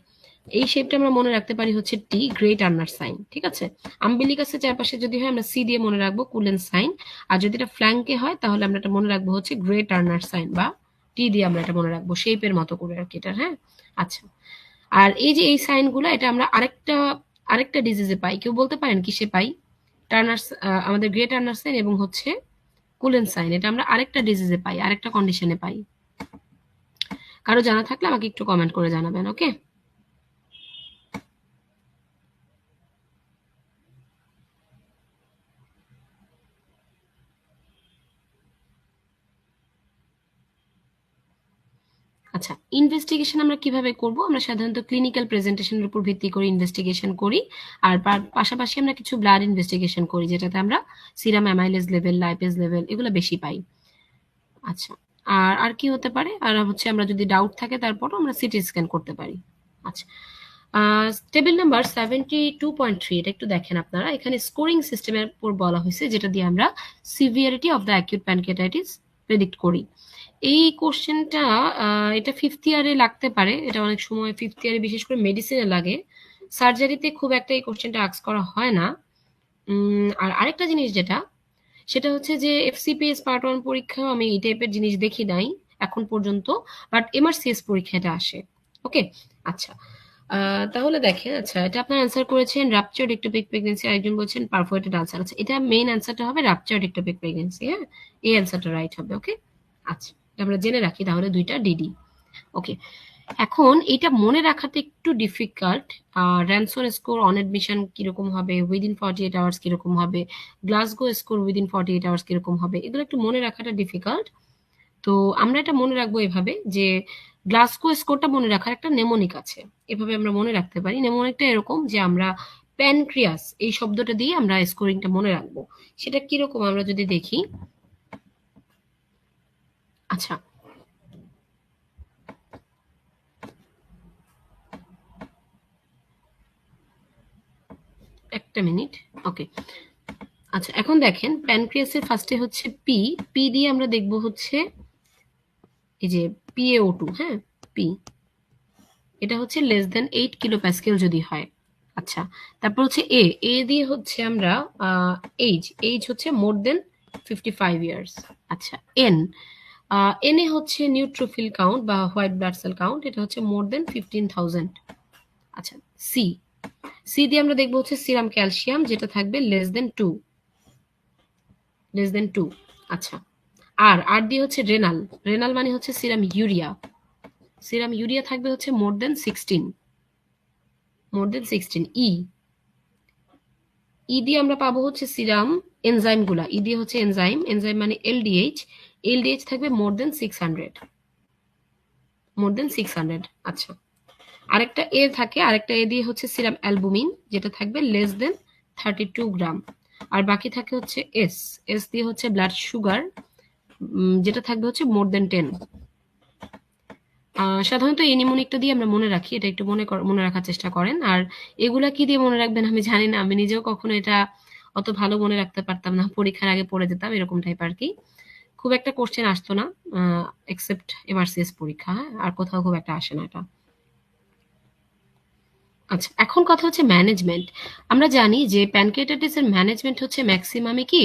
এই শেপটা আমরা মনে রাখতে পারি হচ্ছে টি, গ্রেট টার্নার সাইন। ঠিক আছে, আম্বিলিকাসের চারপাশে যদি হয় আমরা সি দিয়ে মনে রাখবো কুলেন সাইন, আর যদি এটা ফ্ল্যাঙ্কে হয় তাহলে আমরা এটা মনে রাখবো হচ্ছে গ্রেট টার্নার সাইন, বা টি দিয়ে আমরা এটা মনে রাখবো শেপের মতো করে আর কি এটা। হ্যাঁ, আচ্ছা। আর এই যে এই সাইনগুলো এটা আমরা আরেকটা আরেকটা ডিজিজে পাই, কেউ বলতে পারেন কিসে পাই? টার্নার, আমাদের গ্রে টার্নার সাইন এবং হচ্ছে কুলেন সাইন, এটা আমরা আরেকটা ডিজিজে পাই, আরেকটা কন্ডিশনে পাই। কারো জানা থাকলে আমাকে একটু কমেন্ট করে জানাবেন, ওকে? আচ্ছা, ইনভেস্টিগেশন আমরা কিভাবে করব? আমরা সাধারণত ক্লিনিক্যাল প্রেজেন্টেশনের উপর ভিত্তি করে ইনভেস্টিগেশন করি, আর পাশাপাশি আমরা কিছু ব্লাড ইনভেস্টিগেশন করি যেটাতে আমরা serum amylase level, lipase level এগুলো বেশি পাই। আচ্ছা, আর আর কি হতে পারে? আর হচ্ছে আমরা যদি ডাউট থাকে তারপরও আমরা সিটি স্ক্যান করতে পারি। আচ্ছা, টেবিল নাম্বার 72.3 এটা একটু দেখেন আপনারা, এখানে স্কোরিং সিস্টেমের উপর বলা হয়েছে যেটা দিয়ে আমরা severity of the acute pancreatitis predict করি। এই কোশ্চেনটা এটা ফিফথ ইয়ারে লাগতে পারে, এটা অনেক সময় ফিফথ ইয়ারে বিশেষ করে মেডিসিনে লাগে, সার্জারিতে খুব একটা এই কোশ্চেনটা আস্ক করা হয় না। আর আরেকটা জিনিস যেটা, সেটা হচ্ছে যে এফসিপিএস পার্ট 1 পরীক্ষা আমি এই টাইপের জিনিস দেখি নাই এখন পর্যন্ত, বাট এমআরসিএস পরীক্ষাটা আসে। ওকে, আচ্ছা। তাহলে দেখেন, আচ্ছা এটা আপনার অ্যান্সার করেছেন রাপচার্ড এক্টোপিক প্রেগন্যান্সি, আরেকজন বলছেন পারফোরেটেড আলসার। আচ্ছা, এটা মেইন অ্যান্সারটা হবে রাপচার্ড এক্টোপিক প্রেগন্যান্সি। হ্যাঁ, এই অ্যান্সারটা রাইট হবে। ওকে, আচ্ছা, এটা আমরা জেনে রাখি তাহলে দুইটা ডিডি। ওকে, এখন এটা মনে রাখাতে একটু ডিফিকাল্ট। র্যানসন স্কোর অন অ্যাডমিশন কিরকম হবে, উইদিন 48 আওয়ার্স কিরকম হবে, গ্লাসগো স্কোর উইদিন 48 আওয়ার্স কিরকম হবে, এগুলো একটু মনে রাখাটা ডিফিকাল্ট। তো আমরা এটা মনে রাখবো এভাবে যে গ্লাসকো স্কোরটা মনে রাখার একটা নেমোনিক আছে, এভাবে আমরা মনে রাখতে পারি। নেমোনিকটা এরকম যে আমরা প্যানক্রিয়াস এই শব্দটা দিয়ে আমরা স্কোরিংটা মনে রাখবো। সেটা কিরকম আমরা যদি দেখি, আচ্ছা একটা মিনিট, ওকে। আচ্ছা এখন দেখেন প্যানক্রিয়াসের ফার্স্টে হচ্ছে পি, পি দিয়ে আমরা দেখবো হচ্ছে এই যে PaO2, হ্যাঁ পি, এটা হচ্ছে লেস দেন 8 কিলো প্যাসকেল যদি হয়। আচ্ছা তারপর হচ্ছে এ দিয়ে হচ্ছে আমরা এইজ হচ্ছে মোর দেন 55 ইয়ার্স। আচ্ছা এনে হচ্ছে নিউট্রোফিল কাউন্ট বা হোয়াইট ব্লাড সেল কাউন্ট, এটা হচ্ছে মোর দেন 15,000। আচ্ছা সি, সি দিয়ে আমরা দেখবো হচ্ছে সিরাম ক্যালসিয়াম, যেটা থাকবে লেস দেন টু। আচ্ছা আর দিয়ে হচ্ছে রেনাল, রেনাল মানে হচ্ছে সিরাম ইউরিয়া, সিরাম ইউরিয়া থাকবে হচ্ছে মোর দেন 16। ই দিয়ে আমরা পাবো হচ্ছে সিরাম এনজাইম গুলা, ই দিয়ে হচ্ছে এনজাইম, এনজাইম মানে এলডিএইচ, এলডিএইচ থাকবে মোর দেন 600। আচ্ছা আরেকটা এ থাকে, আরেকটা এ দিয়ে হচ্ছে সিরাম অ্যালবুমিন, যেটা থাকবে লেস দেন 32 গ্রাম। আর বাকি থাকে হচ্ছে এস, এস দিয়ে হচ্ছে ব্লাড সুগার, যেটা থাকবে হচ্ছে মোর দেন 10। সাধারণত এই নিমোনিকটা দিয়ে আমরা মনে রাখি, এটা একটু মনে রাখার চেষ্টা করেন। আর এগুলা কি দিয়ে মনে রাখবেন আমি জানি না, আমি নিজেও কখনো এটা অত ভালো মনে রাখতে পারতাম না, পরীক্ষার আগে পড়ে যেতাম এরকম টাইপ আর কি। খুব একটা কোশ্চেন আসতো না, এক্সেপ্ট এমআরসিএস পরীক্ষা, হ্যাঁ আর কোথাও খুব একটা আসে না এটা। আচ্ছা এখন কথা হচ্ছে ম্যানেজমেন্ট। আমরা জানি যে প্যানক্রিয়াটাইটিস এর ম্যানেজমেন্ট হচ্ছে ম্যাক্সিমামই কি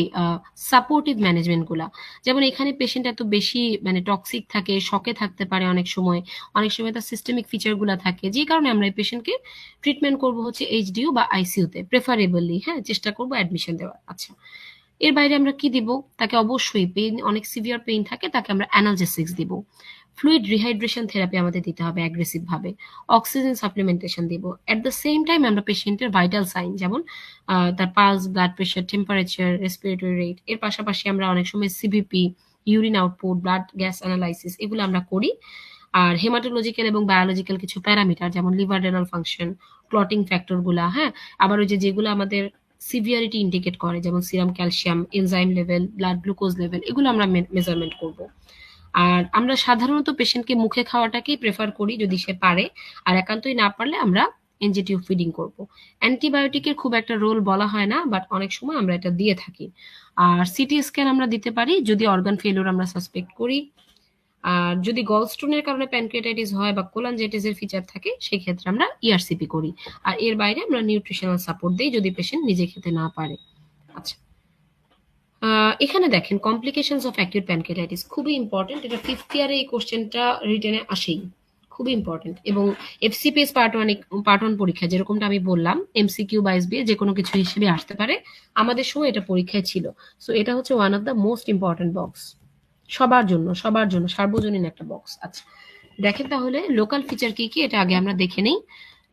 সাপোর্টিভ ম্যানেজমেন্ট গুলা। যেমন এখানে পেশেন্ট এত বেশি মানে টক্সিক থাকে, শকে থাকতে পারে অনেক সময়, অনেক সময় তার সিস্টেমিক ফিচার গুলা থাকে, যে কারণে আমরা এই পেশেন্টকে ট্রিটমেন্ট করব হচ্ছে এইচডিইউ বা আইসিইউতে প্রেফারেবলি, হ্যাঁ চেষ্টা করব অ্যাডমিশন দেওয়ার। আচ্ছা এর বাইরে আমরা কি দিব, তাকে অবশ্যই পেইন, অনেক সিভিয়ার পেইন থাকে তাকে আমরা অ্যানালজেসিক্স দিব, ফ্লুইড রিহাইড্রেশন থেরাপি আমাদের দিতে হবে অ্যাগ্রেসিভ ভাবে, অক্সিজেন সাপ্লিমেন্টেশন দিব। এট দ্য সেম টাইম আমরা পেশেন্টের ভাইটাল সাইন যেমন তার pulse, blood pressure, temperature, respiratory rate, এর পাশাপাশি আমরা অনেক সময় CBP, urine output, blood gas analysis এগুলো আমরা করি। আর হেমাটোলজিক্যাল এবং বায়োলজিক্যাল কিছু প্যারামিটার যেমন liver renal function, clotting factor গুলা, হ্যাঁ আবার ওই যে যেগুলো আমাদের সিভিয়ারিটি ইন্ডিকেট করে যেমন serum calcium, enzyme level, blood glucose level, এগুলো আমরা মেজারমেন্ট করব। আর আমরা সাধারণত পেশেন্টকে মুখে খাওয়াটাকেই প্রেফার করি যদি সে পারে, আর একান্তই না পারলে আমরা এনজেটিভ ফিডিং করব। অ্যান্টিবায়োটিকের খুব একটা রোল বলা হয় না, বাট অনেক সময় আমরা এটা দিয়ে থাকি। আর সিটি স্ক্যান আমরা দিতে পারি যদি অর্গান ফেলিওর আমরা সাসপেক্ট করি। আর যদি গলস্টোনের কারণে প্যানক্রিয়াটাইটিস হয় বা কোলানজাইটিসের ফিচার থাকে সেই ক্ষেত্রে আমরা ইআরসিপি করি। আর এর বাইরে আমরা নিউট্রিশনাল সাপোর্ট দিই যদি পেশেন্ট নিজে খেতে না পারে। আচ্ছা এখানে দেখেন কমপ্লিকেশনস অফ অ্যাকিউট প্যানক্রিয়াটাইটিস খুবই ইম্পর্টেন্ট, এটা ফিফথ ইয়ারে এই কোশ্চেনটা রিটেনে আসেই, খুবই ইম্পর্টেন্ট। এবং এফসিপিএস পার্ট ওয়ান পরীক্ষা যেরকমটা আমি বললাম এমসিকিউ বা এসবিএ যে কোনো কিছু হিসেবে আসতে পারে, আমাদের সময় এটা পরীক্ষায় ছিল। সো এটা হচ্ছে one of the most important box সবার জন্য সার্বজনীন একটা বক্স। আচ্ছা দেখেন তাহলে লোকাল ফিচার কি কি এটা আগে আমরা দেখে নেই।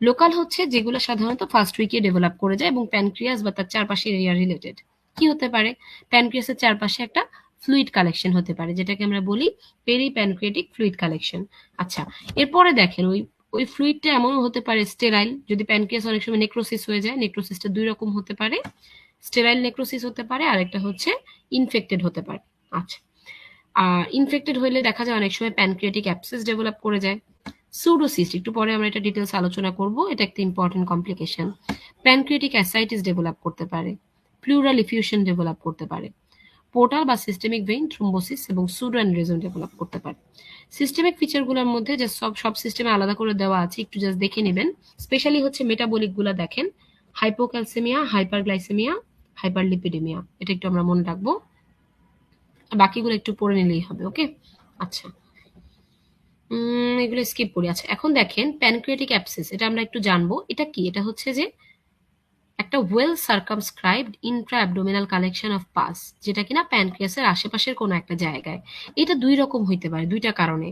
লোকাল হচ্ছে যেগুলো সাধারণত ফার্স্ট উইকে ডেভেলপ করে যায় এবং প্যানক্রিয়াস বা তার চারপাশের এরিয়া রিলেটেড। কি হতে পারে, প্যানক্রিয়াসের চারপাশে একটা ফ্লুইড কালেকশন হতে পারে যেটাকে আমরা বলি পেরি প্যানক্রিয়াটিক ফ্লুইড কালেকশন। আচ্ছা এরপরে দেখেন ওই ওই ফ্লুইডটা এমনও হতে পারে স্টেরাইল, যদি প্যানক্রিয়াস অনেক সময় নেক্রোসিস হয়ে যায়, নেক্রোসিসটা দুই রকম হতে পারে, স্টেরাইল নেক্রোসিস হতে পারে আর একটা হচ্ছে ইনফেক্টেড হতে পারে। আচ্ছা ইনফেক্টেড হইলে দেখা যায় অনেক সময় প্যানক্রিয়াটিক অ্যাবসেস ডেভেলপ করে যায়। সুডোসিস্ট একটু পরে আমরা এটা ডিটেলস আলোচনা করব, এটা একটা important complication. Pancreatic ascites develop করতে পারে, প্লুরাল ইফিউশন ডেভেলপ করতে পারে, পোর্টাল বা সিস্টেমিক ভেইন থ্রোম্বোসিস এবং সুডো অ্যানিউরিজম ডেভেলপ করতে পারে। সিস্টেমিক ফিচারগুলোর মধ্যে যে সব সিস্টেমে আলাদা করে দেওয়া আছে একটু জাস্ট দেখে নেবেন। স্পেশালি হচ্ছে মেটাবলিক গুলা দেখেন, হাইপোক্যালসেমিয়া, হাইপারগ্লাইসেমিয়া, হাইপারলিপিডেমিয়া, এটা একটু আমরা মনে রাখবো, বাকিগুলো একটু পড়ে নিলেই হবে। ওকে আচ্ছা এগুলো স্কিপ করি। আচ্ছা এখন দেখেন প্যানক্রিয়াটিক অ্যাবসেস, এটা আমরা একটু জানবো এটা কি। এটা হচ্ছে যে একটা well circumscribed intra abdominal collection of pus, যেটা কিনা প্যানক্রিয়াসের আশেপাশের কোনো একটা জায়গায়। এটা দুই রকম হইতে পারে দুইটা কারণে।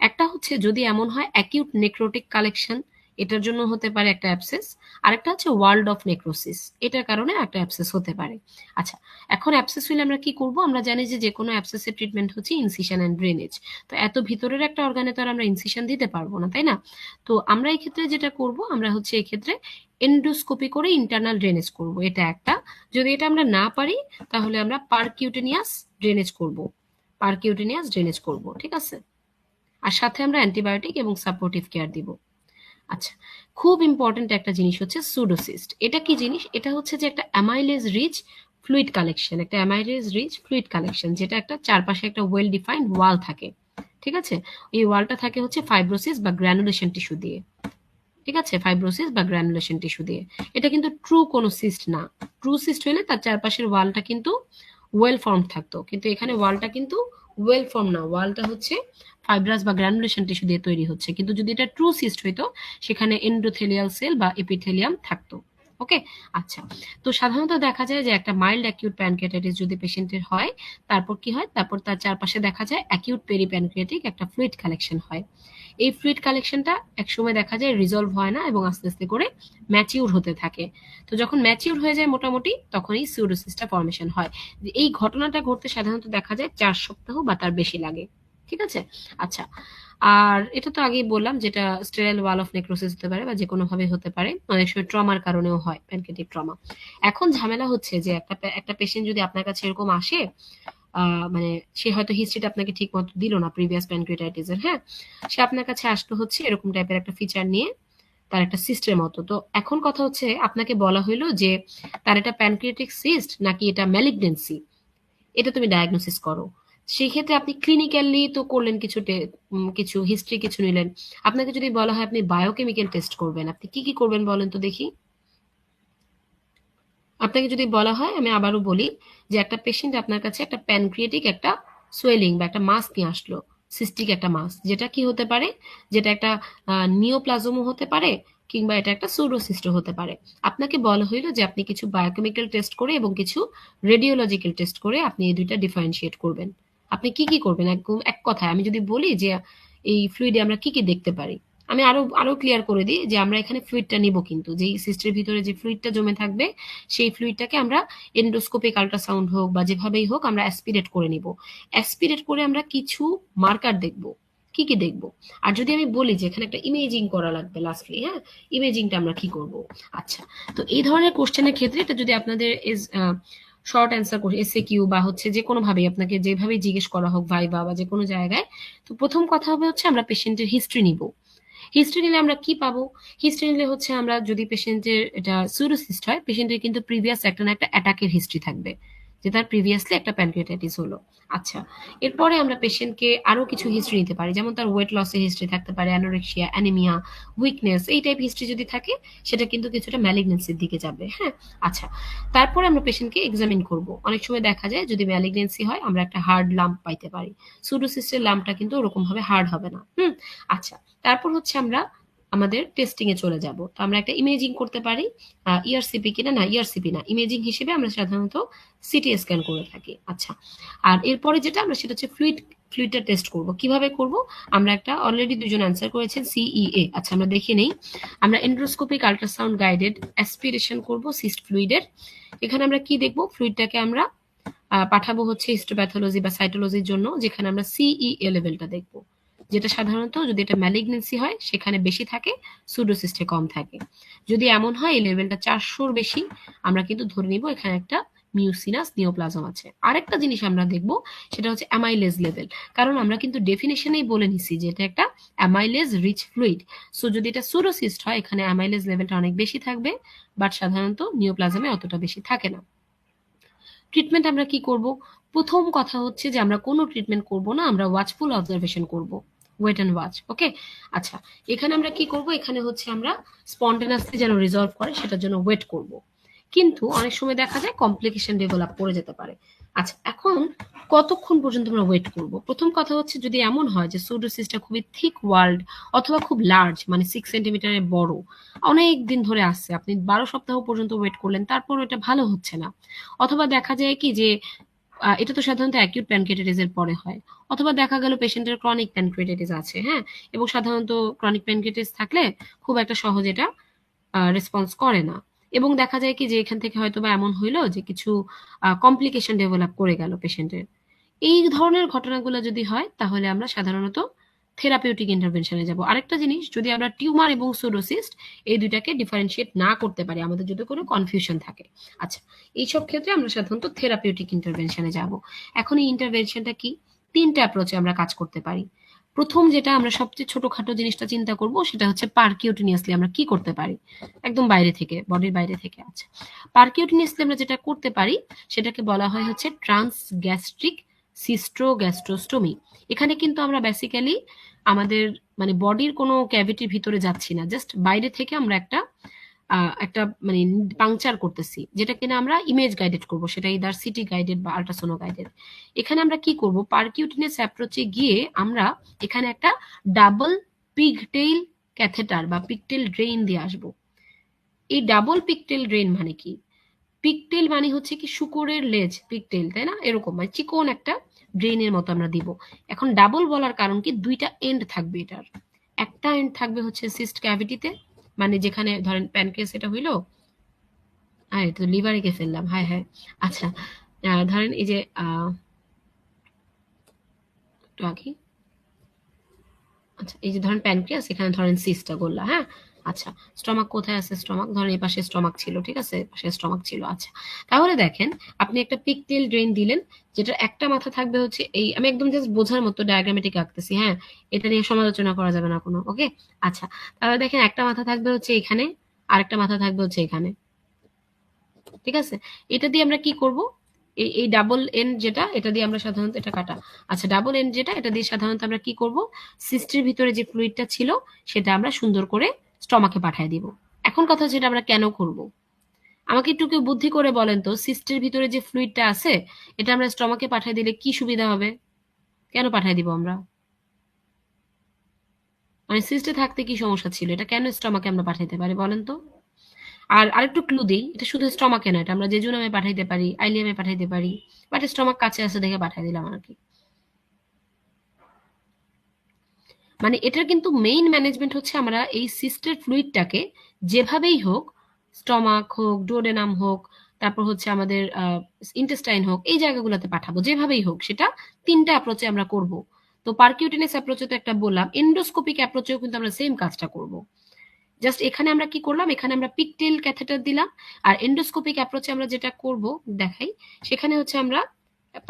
একটা হচ্ছে যদি এমন হয় অ্যাকিউট নেক্রোটিক কালেকশন, এটার জন্য হতে পারে একটা অ্যাবসেস। আরেকটা হচ্ছে ওয়ার্ল্ড অফ নেক্রোসিস, এটার কারণে একটা অ্যাবসেস হতে পারে। আচ্ছা, এখন অ্যাবসেস হলে আমরা কি করব? আমরা জানি যে যে কোনো অ্যাবসেসের ট্রিটমেন্ট হচ্ছে ইনসিশন অ্যান্ড ড্রেনেজ। তো এত ভিতরের একটা অর্গানে তো আর আমরা ইনসিশন দিতে পারবো না, তাই না? তো আমরা এই ক্ষেত্রে যেটা করব, আমরা হচ্ছে এই ক্ষেত্রে এন্ডোস্কোপি করে ইন্টারনাল ড্রেনেজ করব, এটা একটা। যদি এটা আমরা না পারি তাহলে আমরা পারকিউটেনিয়াস ড্রেনেজ করব, পারকিউটেনিয়াস ড্রেনেজ করব, ঠিক আছে? আর সাথে আমরা অ্যান্টিবায়োটিক এবং সাপোর্টিভ কেয়ার দিব। আচ্ছা, খুব ইম্পর্টেন্ট একটা জিনিস হচ্ছে সুডোসিস্ট। এটা কি জিনিস? এটা হচ্ছে যে একটা অ্যামাইলেজ রিচ ফ্লুইড কালেকশন, একটা অ্যামাইলেজ রিচ ফ্লুইড কালেকশন, যেটা একটা চারপাশে একটা ওয়েল ডিফাইন্ড ওয়াল থাকে, ঠিক আছে? এই ওয়ালটা থাকে হচ্ছে ফাইব্রোসিস বা গ্র্যানুলেশন টিস্যু দিয়ে, ঠিক আছে? ফাইব্রোসিস বা গ্র্যানুলেশন টিস্যু দিয়ে। এটা কিন্তু ট্রু কোনো সিস্ট না। ট্রু সিস্ট হলে তার চারপাশের ওয়ালটা কিন্তু ওয়েল ফর্ম থাকতো, কিন্তু এখানে ওয়ালটা কিন্তু ওয়েল ফর্ম না, ওয়ালটা হচ্ছে ফাইব্রাস বা গ্র্যানুলেশন টিস্যু দিয়ে তৈরি হচ্ছে। কিন্তু যদি এটা ট্রু সিস্ট হইতো, সেখানে এন্ডোথেলিয়াল সেল বা এপিথেলিয়াম থাকতো। ওকে, আচ্ছা। তো সাধারণত দেখা যায় যে একটা মাইল্ড অ্যাকিউট প্যানক্রিয়াটাইটিস যদি পেশেন্টের হয়, তারপর কি হয়? তারপর তার চারপাশে দেখা যায় অ্যাকিউট পেরিপ্যানক্রিয়াটিক একটা ফ্লুইড কালেকশন হয়। এই ফ্লুইড কালেকশনটা একসময় দেখা যায় রিজলভ হয় না এবং আস্তে আস্তে করে ম্যাচিউর হতে থাকে। তো যখন ম্যাচিউর হয়ে যায় মোটামুটি, তখনই সিউডোসিস্টটা ফর্মেশন হয়। এই ঘটনাটা ঘটতে সাধারণত দেখা যায় 4 সপ্তাহ বা তার বেশি লাগে, ঠিক আছে? আচ্ছা, আর এটা তো আগেই বললাম, যেটা স্টেরাইল ওয়াল অফ নেক্রোসিস হতে পারে বা যে কোনো ভাবে হতে পারে, অনেক সময় ট্রমার কারণেও হয়, প্যানক্রিয়াটিক ট্রমা। এখন ঝামেলা হচ্ছে যে একটা পেশেন্ট যদি আপনার কাছে এরকম আসে, মানে সে হয়তো হিস্ট্রিটা আপনাকে ঠিক মতো দিল না প্রিভিয়াস প্যানক্রিয়াটাইটিস এর, হ্যাঁ? সে আপনার কাছে আসতো হচ্ছে এরকম টাইপের একটা ফিচার নিয়ে, তার একটা সিস্টের মতো। তো এখন কথা হচ্ছে, আপনাকে বলা হইলো যে তার এটা প্যানক্রিয়াটিক সিস্ট নাকি এটা ম্যালিগনেন্সি, এটা তুমি ডায়াগনোসিস করো। সেই ক্ষেত্রে আপনি ক্লিনিক্যালি তো করলেন কিছু কিছু হিস্ট্রি কিছু নিলেন। আপনাকে যদি বলা হয় আপনি বায়োকেমিক্যাল টেস্ট করবেন, আপনি কি কি করবেন বলেন তো দেখি? আপনাকে যদি বলা হয়, আমি আবারও বলি, যে একটা পেশেন্ট আপনার কাছে একটা প্যানক্রিয়েটিক একটা সোয়েলিং বা একটা মাস নিয়ে আসলো, সিস্টিক একটা মাস, যেটা কি হতে পারে? যেটা একটা নিওপ্লাজমও হতে পারে, কিংবা এটা একটা সুডোসিস্টও হতে পারে। আপনাকে বলা হইলো যে আপনি কিছু বায়োকেমিক্যাল টেস্ট করে এবং কিছু রেডিওলজিক্যাল টেস্ট করে আপনি এই দুইটা ডিফারেন্সিয়েট করবেন। আপনি কি কি করবেন? একদম এক কথায় আমি যদি বলি যে এই ফ্লুইডে আমরা কি কি দেখতে পারি, আমি আরো আরো ক্লিয়ার করে দিই যে আমরা এখানে ফ্লুইডটা নিব, কিন্তু যেই সিস্টের ভিতরে যে ফ্লুইডটা জমে থাকবে, সেই ফ্লুইডটাকে আমরা এন্ডোস্কোপিক আল্ট্রাসাউন্ড হোক বা যেভাবেই হোক আমরা অ্যাসপিরেট করে নিব। অ্যাসপিরেট করে আমরা কিছু মার্কার দেখব। কি কি দেখব? আর যদি আমি বলি যে এখানে একটা ইমেজিং করা লাগবে লাস্টলি, হ্যাঁ, ইমেজিংটা আমরা কি করব? আচ্ছা, তো এই ধরনের কোশ্চেনের ক্ষেত্রে এটা যদি আপনাদের ইজ শর্ট অ্যান্সার করে এসএ কিউ বা হচ্ছে যে কোনো ভাবে আপনাকে যেভাবে জিজ্ঞেস করা হোক ভাইবা বা যে কোনো জায়গায়, তো প্রথম কথা হবে হচ্ছে আমরা পেশেন্টের হিস্ট্রি নিব। হিস্ট্রি নিলে আমরা কি পাবো? হিস্ট্রি নিলে হচ্ছে আমরা যদি পেশেন্টের এটা সুডোসিস্ট হয়, পেশেন্টের কিন্তু প্রিভিয়াস একটা না একটা অ্যাটাকের হিস্ট্রি থাকবে, যে তার প্রিভিয়াসলি একটা প্যানক্রিয়াটাইটিস হলো। আচ্ছা, এরপরে আমরা পেশেন্টকে আরো কিছু হিস্ট্রি নিতে পারি, যেমন তার ওয়েট লসের হিস্ট্রি থাকতে পারে, অ্যানোরেক্সিয়া, অ্যানিমিয়া, উইকনেস, এই টাইপ হিস্ট্রি যদি থাকে, সেটা কিন্তু কিছুটা ম্যালিগনেন্সির দিকে যাবে, হ্যাঁ? আচ্ছা, তারপরে আমরা পেশেন্টকে এক্সামিন করব। অনেক সময় দেখা যায় যদি ম্যালিগনেন্সি হয় আমরা একটা হার্ড লাম্প পাইতে পারি, সুডোসিস্টের লাম্পটা কিন্তু ওরকম ভাবে হার্ড হবে না। আচ্ছা, তারপর হচ্ছে আমরা আমাদের টেস্টিং এ চলে যাব। তো আমরা একটা ইমেজিং করতে পারি, ইআরসিপি কিনা, না ইআরসিপি না, ইমেজিং হিসেবে আমরা সাধারণত সিটি স্ক্যান করে থাকি। আচ্ছা, আর এরপরে যেটা আমরা সেটা হচ্ছে ফ্লুইডটা টেস্ট করব। কিভাবে করব? আমরা একটা অলরেডি দুজন অ্যান্সার করেছেন সিইএ। আচ্ছা, আমরা দেখে নেই। আমরা এন্ডোস্কোপিক আল্ট্রাসাউন্ড গাইডেড অ্যাসপিরেশন করব সিস্ট ফ্লুইডের। এখানে আমরা কি দেখব? ফ্লুইডটাকে আমরা পাঠাবো হচ্ছে হিস্টোপ্যাথোলজি বা সাইটোলজির জন্য, যেখানে আমরা সিইএ লেভেলটা দেখব, যেটা সাধারণত যদি এটা ম্যালিগনেন্সি হয় সেখানে বেশি থাকে, সুডোসিস্টে কম থাকে। যদি এমন হয় এই লেভেলটা 400-র বেশি, আমরা কিন্তু ধরে নিব এখানে একটা মিউসিনাস নিওপ্লাজম আছে। আরেকটা জিনিস আমরা দেখব, সেটা হচ্ছে অ্যামাইলেজ লেভেল। কারণ আমরা কিন্তু ডেফিনেশনেই বলে নিছি যে এটা একটা অ্যামাইলেজ রিচ ফ্লুইড। সো যদি এটা সুডোসিস্ট হয়, এখানে অ্যামাইলেজ লেভেলটা অনেক বেশি থাকবে, বাট সাধারণত নিওপ্লাজমে অতটা বেশি থাকে না। ট্রিটমেন্ট আমরা কি করব? প্রথম কথা হচ্ছে যে আমরা কোনো ট্রিটমেন্ট করব না, আমরা ওয়াচফুল অবজারভেশন করব, ওয়েট অ্যান্ড ওয়াচ। ওকে, আচ্ছা, এখানে আমরা কি করব? এখানে হচ্ছে আমরা স্পন্টেনাসলি যেন রিজলভ করে সেটার জন্য ওয়েট করব। কিন্তু অনেক সময় দেখা যায় কমপ্লিকেশন ডেভেলপ করে যেতে পারে। আচ্ছা, এখন কতক্ষণ পর্যন্ত আমরা ওয়েট করব? প্রথম কথা হচ্ছে যদি এমন হয় যে সুডোসিসটা খুবই থিক ওয়াল্ড অথবা খুব লার্জ, মানে 6 সেন্টিমিটারের বড়, অনেক দিন ধরে আসছে, আপনি 12 সপ্তাহ পর্যন্ত ওয়েট করলেন, তারপর এটা ভালো হচ্ছে না, অথবা দেখা যায় কি যে এটা তো সাধারণত অ্যাকিউট প্যানক্রিয়াটাইটিস এর পরে হয়, অথবা দেখা গেল পেশেন্টের ক্রনিক প্যানক্রিয়াটাইটিস আছে, হ্যাঁ, এবং সাধারণত ক্রনিক প্যানক্রিয়াটাইটিস থাকলে খুব একটা সহজে এটা রেসপন্স করে না, এবং দেখা যায় কি যে এখান থেকে হয়তো বা এমন হইলো যে কিছু কমপ্লিকেশন ডেভেলপ করে গেল পেশেন্টের। এই ধরনের ঘটনাগুলো যদি হয় তাহলে আমরা সাধারণত থেরাপিউটিক ইন্টারভেনশনে যাব। আরেকটা জিনিস, যদি আমরা টিউমার এবং সুডোসিস্ট এই দুইটাকে ডিফারেন্সিয়েট না করতে পারি, আমাদের যদি কোনো কনফিউশন থাকে, আচ্ছা, এইসব ক্ষেত্রে আমরা সাধারণত থেরাপিউটিক ইন্টারভেনশনে যাব। এখন এই ইন্টারভেনশনটা কি? তিনটা অ্যাপ্রোচে আমরা কাজ করতে পারি। প্রথম যেটা আমরা সবচেয়ে ছোটখাটো জিনিসটা চিন্তা করব সেটা হচ্ছে পারকিউটিনিয়াসলি আমরা কি করতে পারি, একদম বাইরে থেকে, বডির বাইরে থেকে। আচ্ছা, পারকিউটিনিয়াসলি আমরা যেটা করতে পারি সেটাকে বলা হয় হচ্ছে ট্রান্সগ্যাস্ট্রিক সিস্ট্রোগ্যাস্ট্রোস্টমি। এখানে কিন্তু আমরা বেসিক্যালি আমাদের মানে বডির কোনো ক্যাভিটির ভিতরে যাচ্ছি না, জাস্ট বাইরে থেকে আমরা একটা মানে পাংচার করতেছি, যেটা কিনা আমরা ইমেজ গাইডেড করব, সেটা ইদার সিটি গাইডেড বা আল্ট্রাসোনো গাইডেড। এখানে আমরা কি করব, পারকিউটিনিয়াস অ্যাপ্রোচে গিয়ে আমরা এখানে একটা ডাবল পিগটেইল ক্যাথেটার বা পিগটেইল ড্রেন দিয়ে আসব। এই ডাবল পিগটেইল ড্রেন মানে কি? পিগটেইল মানে হচ্ছে কি শুকরের লেজ, পিগটেইল, তাই না, এরকম মানে চিকন একটা ড্রেনের মতো আমরা দিব। এখন ডাবল বলার কারণ কি, দুইটা এন্ড থাকবে এটার। একটা এন্ড থাকবে হচ্ছে সিস্ট ক্যাভিটিতে, মানে যেখানে ধরেন প্যানক্রিয়াস এটা হইলো, হ্যাঁ তো লিভারে কে ফেললাম, হ্যাঁ হ্যাঁ, আচ্ছা, ধরেন এই যে একটু আগে, আচ্ছা এই যে ধরেন প্যানক্রিয়াস, এখানে ধরেন সিস্টটা গোল্লা, হ্যাঁ, আচ্ছা, স্টমাক কোথায় আছে, স্টমাক ধরেন এই পাশে স্টমাক ছিল, ঠিক আছে, পাশে স্টমাক ছিল, আচ্ছা, তাহলে দেখেন আপনি একটা পিগটেইল ড্রেন দিলেন, যেটা একটা মাথা থাকবে হচ্ছে এই, আমি একদম জাস্ট বোঝার মতো ডায়াগ্রামেটিক আঁকতেছি, হ্যাঁ, এটা নিয়ে সমালোচনা করা যাবে না কোনো, ওকে, আচ্ছা, তাহলে দেখেন একটা মাথা থাকবে হচ্ছে এখানে, আরেকটা মাথা থাকবে হচ্ছে এখানে, ঠিক আছে, এটা দিয়ে আমরা কি করব, এই ডাবল এন্ড যেটা, এটা দিয়ে আমরা সাধারণত, এটা কাটা, আচ্ছা, ডাবল এন্ড যেটা, এটা দিয়ে সাধারণত আমরা কি করব, সিস্টের ভিতরে যে ফ্লুইডটা ছিল সেটা আমরা সুন্দর করে স্টমাকে পাঠিয়ে দিব। এখন কথা হচ্ছে এটা আমরা কেন করব? আমাকে একটু কেউ বুদ্ধি করে বলেন তো, সিস্টের ভিতরে যে ফ্লুইডটা আছে এটা আমরা স্টমাকে পাঠিয়ে দিলে কি সুবিধা হবে? কেন পাঠিয়ে দিব আমরা? মানে সিস্টে থাকতে কি সমস্যা ছিল, এটা কেন স্টমাকে আমরা পাঠাইতে পারি বলেন তো? আর আরেকটু ক্লু দিই, এটা শুধু স্টমাকে না, এটা আমরা জেজুনামে পাঠাইতে পারি, আইলিয়ামে পাঠাইতে পারি, বাট স্টমাক কাছে আছে দেখে পাঠিয়ে দিলাম আর কি। মানে এটার কিন্তু মেইন ম্যানেজমেন্ট হচ্ছে আমরা এই সিস্টের ফ্লুইডটাকে যেভাবেই হোক, স্টমাক হোক, ডুওডেনাম হোক, তারপর হচ্ছে আমাদের ইন্টেস্টাইন হোক, এই জায়গাগুলোতে পাঠাবো যেভাবেই হোক, সেটা তিনটা অ্যাপ্রোচে আমরা করব। তো পারকিউটিনাস অ্যাপ্রোচে তো একটা বললাম, এন্ডোস্কোপিক অ্যাপ্রোচেও কিন্তু আমরা সেম কাজটা করব। জাস্ট এখানে আমরা কি করলাম, এখানে আমরা পিকটেল ক্যাথেটার দিলাম, আর এন্ডোস্কোপিক অ্যাপ্রোচে আমরা যেটা করব দেখাই, সেখানে হচ্ছে আমরা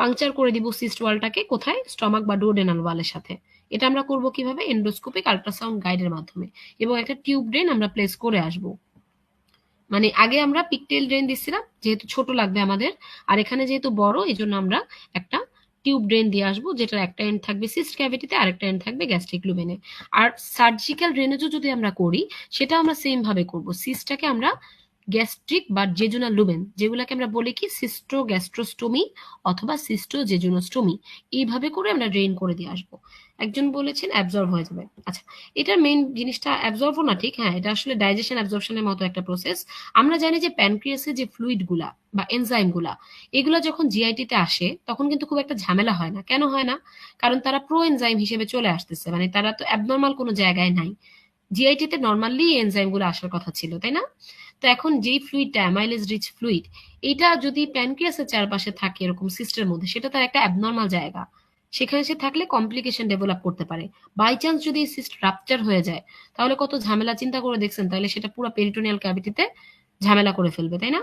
পাংচার করে দিব সিস্ট ওয়ালটাকে, কোথায়, স্টমাক বা ডুওডেনাল ওয়ালের সাথে। এটা আমরা করব কিভাবে, এন্ডোস্কোপিক আল্ট্রাসাউন্ড গাইডের মাধ্যমে, এবং একটা টিউব ড্রেন আমরা প্লেস করে আসব। মানে আগে আমরা পিকটেল ড্রেন দিচ্ছিলাম যেহেতু ছোট লাগবে আমাদের, আর এখানে যেহেতু বড় এই জন্য আমরা একটা টিউব ড্রেন দিয়ে আসবো, যেটার একটা এন্ড থাকবে সিস্ট ক্যাভিটিতে, আরেকটা এন্ড থাকবে গ্যাস্ট্রিক লুমেনে। আর সার্জিক্যাল ড্রেনেজও যদি আমরা করি, সেটা আমরা সেম ভাবে করব, সিস্টটাকে আমরা গ্যাস্ট্রিক বা জেজুনাল লুমেন, যেগুলোকে আমরা বলি কি সিস্টো গ্যাস্ট্রোস্টোমি অথবা সিস্টো জেজুনোস্টোমি, এইভাবে করে আমরা ড্রেন করে দিয়ে আসবো। একজন বলেছেন অ্যাবজর্ব হয়ে যাবে, আচ্ছা, এটার মেইন জিনিসটা অ্যাবজর্বও না ঠিক, হ্যাঁ, এটা আসলে ডাইজেশন অ্যাবজর্পশনের মতো একটা প্রসেস। আমরা জানি যে প্যানক্রিয়াসের যে ফ্লুইড গুলা বা এনজাইম গুলা, এগুলো যখন জিআইটি তে আসে তখন কিন্তু খুব একটা ঝামেলা হয় না। কেন হয় না? কারণ তারা প্রো এনজাইম হিসেবে চলে আসতেছে, মানে তারা তো অ্যাবনর্মাল কোনো জায়গায় নাই। জিআইটি তে নর্মালি এনজাইম গুলো আসার কথা ছিল, তাই না? তো এখন যেই ফ্লুইডটা অ্যামাইলেজ রিচ ফ্লুইড, এটা যদি প্যানক্রিয়াসের চারপাশে থাকে এরকম সিস্টের মধ্যে, সেটা তার একটা অ্যাবনর্মাল জায়গা, সেখানে সে থাকলে কমপ্লিকেশন ডেভেলপ করতে পারে। বাই চান্স যদি সিস্ট রাপচার হয়ে যায়, তাহলে কত ঝামেলা, চিন্তা করে দেখছেন, তাহলে সেটা পুরো পেরিটোনিয়াল ক্যাভিটিতে ঝামেলা করে ফেলবে, তাই না?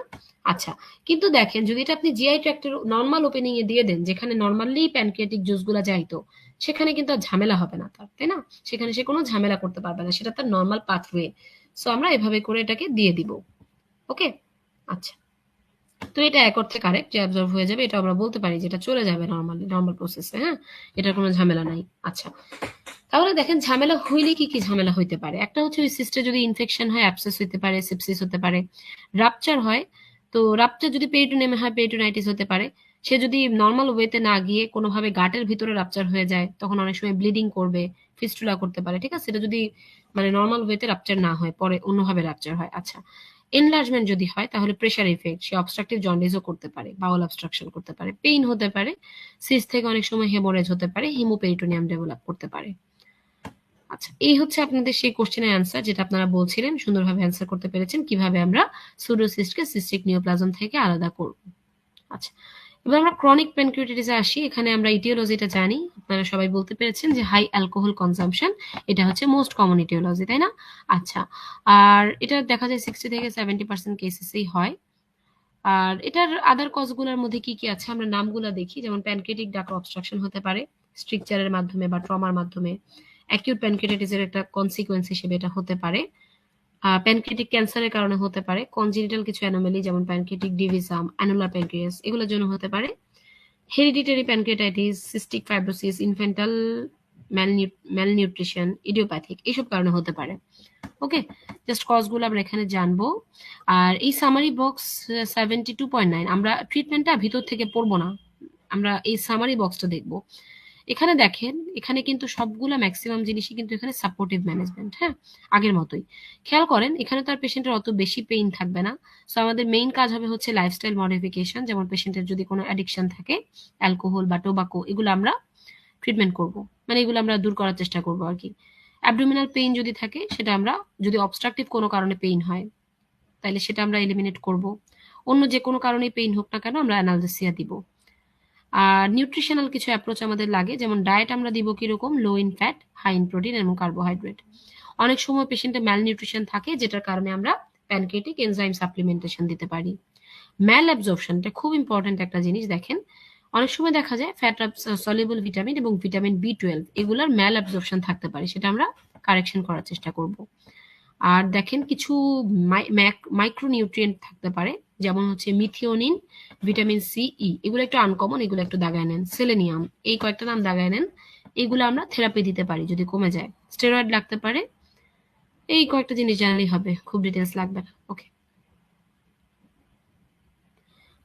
আচ্ছা, কিন্তু দেখেন যদি এটা আপনি জিআই ট্র্যাক্টের নর্মাল ওপেনিং এ দিয়ে দেন, যেখানে নর্মালি প্যানক্রিয়াটিক জুসগুলা যাইতো, সেখানে কিন্তু আর ঝামেলা হবে না তার, তাই না? সেখানে সে কোনো ঝামেলা করতে পারবে না, সেটা তার নর্মাল পাথওয়ে। সো আমরা এভাবে করে এটাকে দিয়ে দিব, ওকে, আচ্ছা। তো এটা এক অর্থে কারেক্ট যে অ্যাবজর্ব হয়ে যাবে, এটা আমরা বলতে পারি যে এটা চলে যাবে নর্মালি, নর্মাল প্রসেসে, হ্যাঁ, এটার কোনো ঝামেলা নাই। আচ্ছা, তাহলে দেখেন ঝামেলা হইলে কি কি ঝামেলা হইতে পারে। একটা হচ্ছে ওই সিস্টে যদি ইনফেকশন হয়, অ্যাবসেস হতে পারে, সেপসিস হতে পারে, রাপচার হয়, তো রাপচার যদি পেরিটোনিয়ামে হয় পেরিটোনাইটিস হতে পারে। সে যদি নর্মাল ওয়েতে না গিয়ে কোনোভাবে গাটের ভিতরে রাপচার হয়ে যায়, তখন অনেক সময় ব্লিডিং করবে, ফিস্টুলা করতে পারে, ঠিক আছে, এটা যদি মানে নর্মাল ওয়েতে রাপচার না হয়, পরে অন্যভাবে রাপচার হয়। আচ্ছা, এনলার্জমেন্ট যদি হয় তাহলে প্রেশার ইফেক্ট, সে অবস্ট্রাকটিভ জন্ডিসও করতে পারে, বাউল অবস্ট্রাকশন করতে পারে, পেইন হতে পারে, সিস্ট থেকে অনেক সময় হেমোরেজ হতে পারে, হিমোপেরিটোনিয়াম ডেভেলপ করতে পারে। আচ্ছা, এই হচ্ছে আপনাদের সেই কোশ্চেনের অ্যান্সার যেটা আপনারা বলছিলেন, সুন্দরভাবে অ্যান্সার করতে পেরেছেন কিভাবে আমরা সুডোসিস্টকে সিস্টিক নিওপ্লাজম থেকে আলাদা করব। আচ্ছা, এবার আমরা ক্রনিক প্যানক্রিয়াটাইটিসে আসি। এখানে আমরা ইটিওলজিটা জানি, আপনারা সবাই বলতে পেরেছেন যে হাই অ্যালকোহল কনজাম্পশন, এটা হচ্ছে মোস্ট কমন ইটিওলজি, তাই না? আচ্ছা, আর এটা দেখা যায় 60 থেকে 70% কেসেসেই হয়। আর এটার আদার কজগুলোর মধ্যে কি কি আছে আমরা নামগুলো দেখি, যেমন প্যানক্রিয়াটিক ডাক্ট অবস্ট্রাকশন হতে পারে স্ট্রিকচারের মাধ্যমে বা ট্রমার মাধ্যমে, অ্যাকিউট প্যানক্রিয়াটাইটিসের একটা কনসিকোয়েন্স হিসেবে এটা হতে পারে, প্যানক্রিয়াটিক ক্যান্সারের কারণে হতে পারে, কনজেনিটাল কিছু অ্যানোমালি যেমন প্যানক্রিয়াটিক ডিভিসাম, অ্যানুলার প্যানক্রিয়াস এগুলোর জন্য হতে পারে, hereditary pancreatitis, cystic fibrosis, infantile malnutrition, idiopathic এইসব কারণে হতে পারে। ওকে, জাস্ট কজগুলো আমরা এখানে জানবো। আর এই সামারি বক্স 72.9 আমরা ট্রিটমেন্টটা ভিতর থেকে পড়বো না, আমরা এই সামারি বক্সটা দেখবো। এখানে দেখেন, এখানে কিন্তু সবগুলা ম্যাক্সিমাম জিনিসই কিন্তু এখানে সাপোর্টিভ ম্যানেজমেন্ট, হ্যাঁ, আগের মতোই। খেয়াল করেন এখানে তো আর পেশেন্টের অত বেশি পেইন থাকবে না, সো আমাদের মেইন কাজ হবে হচ্ছে লাইফস্টাইল মডিফিকেশন, যেমন পেশেন্টের যদি কোনো অ্যাডিকশন থাকে অ্যালকোহল বা টোবাকো, এগুলো আমরা ট্রিটমেন্ট করব, মানে এগুলো আমরা দূর করার চেষ্টা করবো আর কি। অ্যাবডোমিনাল পেইন যদি থাকে সেটা আমরা, যদি অবস্ট্রাকটিভ কোনো কারণে পেইন হয় তাহলে সেটা আমরা এলিমিনেট করব, অন্য যে কোনো কারণে পেইন হোক না কেন আমরা অ্যানালজেসিয়া দিব। আর নিউট্রিশনাল কিছু অ্যাপ্রোচ আমাদের লাগে, যেমন ডায়েট আমরা দিব কিরকম, low in fat, high in protein এবং কার্বোহাইড্রেট। অনেক সময় পেশেন্টের ম্যাল নিউট্রিশন থাকে যেটার কারণে আমরা প্যানক্রিয়াটিক এনজাইম সাপ্লিমেন্টেশন দিতে পারি। ম্যাল অ্যাবজর্পশনটা খুব ইম্পর্টেন্ট একটা জিনিস। দেখেন অনেক সময় দেখা যায় ফ্যাট সলিউবল ভিটামিন এবং ভিটামিন B12 এগুলার ম্যাল অ্যাবজর্পশন থাকতে পারে, সেটা আমরা কারেকশন করার চেষ্টা করব। আর দেখেন কিছু মাইক্রোনিউট্রিয়েন্ট থাকতে পারে, যেমন হচ্ছে মিথিওনিন, ভিটামিন C, E, এগুলো একটু আনকমন, এগুলো একটু দাগায় নেন। সেলেনিয়াম, এই কয়েকটা নাম দাগায় নেন, এগুলো আমরা থেরাপি দিতে পারি যদি কমে যায়। স্টেরয়েড লাগতে পারে, এই কয়েকটা জিনিস জানলেই হবে, খুব ডিটেলস লাগবে না। ওকে,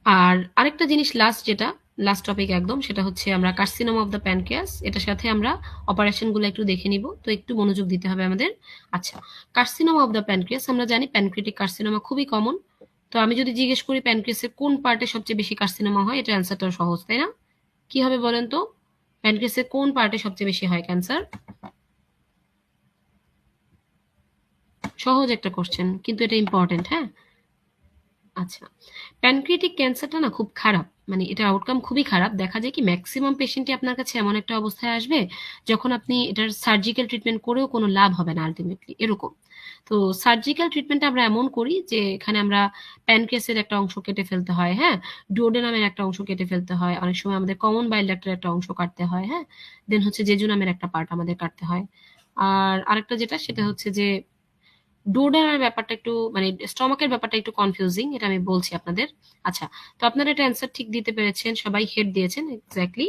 আর আরেকটা জিনিস যেটা লাস্ট টপিক একদম, সেটা হচ্ছে আমরা কার্সিনোমা অফ দ্য প্যানক্রিয়াস, এটার সাথে আমরা অপারেশনগুলো একটু দেখে নিব, তো একটু মনোযোগ দিতে হবে আমাদের। আচ্ছা, কার্সিনোমা অফ দ্য প্যানক্রিয়াস আমরা জানি প্যানক্রিয়াটিক কার্সিনোমা খুবই কমন। তো আমি যদি জিজ্ঞেস করি প্যানক্রিয়াসের কোন পার্টে সবচেয়ে বেশি কার্সিনোমা হয়, এটা অ্যান্সারটা সহজ, তাই না? কি হবে বলেন তো, প্যানক্রিয়াসের কোন পার্টে সবচেয়ে বেশি হয় ক্যান্সার? সহজ একটা কোশ্চেন, কিন্তু এটা ইম্পর্টেন্ট, হ্যাঁ। আচ্ছা, প্যানক্রিয়াটিক ক্যান্সারটা না খুব খারাপ, মানে এটা আউটকাম খুবই খারাপ। দেখা যায় কি ম্যাক্সিমাম পেশেন্টই আপনার কাছে এমন একটা অবস্থায় আসবে যখন আপনি এটার সার্জিক্যাল ট্রিটমেন্ট করেও কোনো লাভ হবে না আলটিমেটলি, এরকম। তো সার্জিক্যাল ট্রিটমেন্ট আমরা এমন করি যে এখানে আমরা প্যানক্রিয়াসের একটা অংশ কেটে ফেলতে হয়, হ্যাঁ, ডুওডেনামের একটা অংশ কেটে ফেলতে হয়, অনেক সময় আমাদের কমন বাইল ডাক্টের একটা অংশ কাটতে হয়, হ্যাঁ, দেন হচ্ছে জেজুনামের একটা পার্ট আমাদের কাটতে হয়। আর আরেকটা যেটা সেটা হচ্ছে যে ডোডার ব্যাপারটা একটু, মানে স্টমাকের ব্যাপারটা একটু কনফিউজিং, এটা আমি বলছি আপনাদের। আচ্ছা, তো আপনারা এটা অ্যান্সার ঠিক দিতে পেরেছেন, সবাই হেড দিয়েছেন এক্স্যাক্টলি।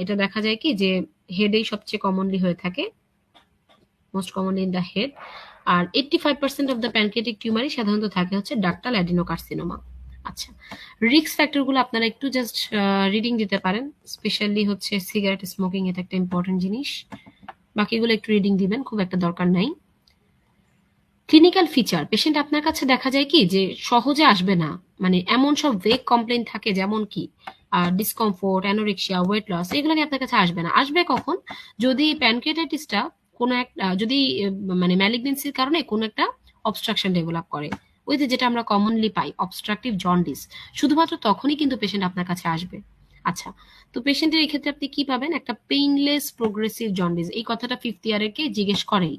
এটা দেখা যায় কি যে হেডেই সবচেয়ে কমনলি হয়ে থাকে, most commonly in the head. আর 85% অফ দ্য প্যানক্রিয়াটিক টিউমারই সাধারণত থাকে হচ্ছে ডাক্টাল অ্যাডিনোকার্সিনোমা। আচ্ছা, রিস্ক ফ্যাক্টরগুলো আপনারা একটু জাস্ট রিডিং দিতে পারেন, স্পেশালি হচ্ছে সিগারেট স্মোকিং, এটা একটা ইম্পর্টেন্ট জিনিস, বাকিগুলো একটু রিডিং দিবেন, খুব একটা দরকার নাই। ক্লিনিক্যাল ফিচার, পেশেন্ট আপনার কাছে দেখা যায় কি যে সহজে আসবে না, মানে এমন সব ভেগ কমপ্লেইন থাকে, যেমন কি ডিসকমফোর্ট, অ্যানোরেক্সিয়া, ওয়েট লস, এগুলো নিয়ে আপনার কাছে আসবে না। আসবে কখন, যদি প্যানক্রিয়াটাইটিসটা কোনো একটা, যদি মানে ম্যালিগনেন্সির কারণে কোনো একটা অবস্ট্রাকশন ডেভেলপ করে, ওই যে যেটা আমরা কমনলি পাই অবস্ট্রাকটিভ জন্ডিস, শুধুমাত্র তখনই কিন্তু পেশেন্ট আপনার কাছে আসবে। আচ্ছা, তো পেশেন্টের এই ক্ষেত্রে আপনি কি পাবেন, একটা পেইনলেস প্রোগ্রেসিভ জন্ডিস, এই কথাটা 5th ইয়ারে কে জিজ্ঞেস করেই।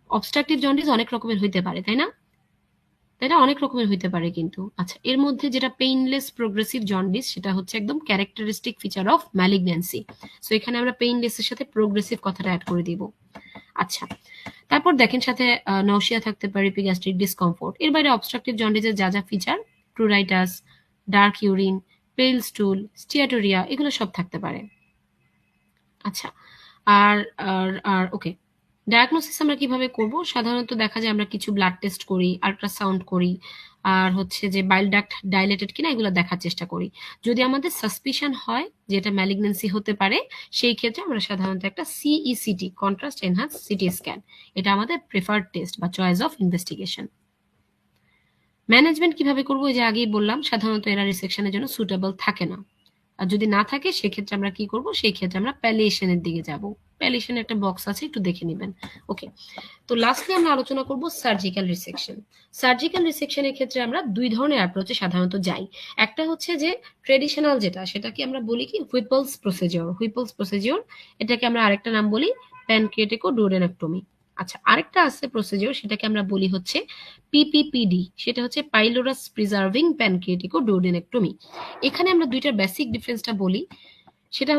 অবস্ট্রাকটিভ জন্ডিস অনেক রকমের হইতে পারে, তাই না? তাই না, অনেক রকমের হইতে পারে কিন্তু। আচ্ছা, এর মধ্যে যেটা পেইনলেস প্রোগ্রেসিভ জন্ডিস, সেটা হচ্ছে একদম characteristic feature of malignancy. So এখানে আমরা পেইনলেস এর সাথে প্রোগ্রেসিভ কথাটা অ্যাড করে দিব। আচ্ছা, তারপর দেখেন সাথে নওশিয়া থাকতে পারে, এপিগ্যাস্ট্রিক ডিসকমফোর্ট। এর বাইরে অবস্ট্রাকটিভ জন্ডিসের যা যা ফিচার, প্লুরাইটাস, ডার্ক ইউরিন, পেল স্টুল, স্টিয়াটোরিয়া, এগুলো সব থাকতে পারে। আচ্ছা, আর আর আর ওকে, ডায়াগনোসিস আমরা কিভাবে করব? সাধারণত দেখা যায় আমরা কিছু ব্লাড টেস্ট করি, আল্ট্রাসাউন্ড করি, আর হচ্ছে যে বাইল ডাক্ট ডাইলেটেড কিনা এগুলো দেখার চেষ্টা করি। যদি আমাদের সাসপিশন হয় যে এটা ম্যালিগন্যান্সি হতে পারে, সেই ক্ষেত্রে আমরা সাধারণত একটা CECT, contrast enhance CT scan, এটা আমাদের প্রেফার্ড টেস্ট বা চয়েস অফ ইনভেস্টিগেশন। ম্যানেজমেন্ট কিভাবে করবো, ওই যে আগেই বললাম, সাধারণত এরা রিসেকশনের জন্য সুটেবল থাকে না। আর যদি না থাকে সেক্ষেত্রে আমরা কি করব, সেই ক্ষেত্রে আমরা প্যালিয়েশনের দিকে যাব। প্যালিয়েশনের একটা বক্স আছে, একটু দেখে নেবেন। ওকে, তো লাস্টলি আমরা আলোচনা করব সার্জিক্যাল রিসেকশন। সার্জিক্যাল রিসেকশনের ক্ষেত্রে আমরা দুই ধরনের অ্যাপ্রোচে সাধারণত যাই। একটা হচ্ছে যে ট্রেডিশনাল, যেটা সেটাকে আমরা বলি কি হুইপলস প্রসিজিওর। হুইপলস প্রসিজিওর, এটাকে আমরা আরেকটা নাম বলি প্যানক্রিয়াটিকো ডুওডেনেক্টমি। আচ্ছা, আরেকটা আছে প্রসিজিওর, সেটাকে আমরা বলি হচ্ছে পিপিপিডি, সেটা হচ্ছে পাইলোরাস প্রিজার্ভিং প্যানক্রিয়াটিকো ডুওডেনেক্টমি। এখানে আমরা দুইটার বেসিক ডিফারেন্সটা বলি। সেটা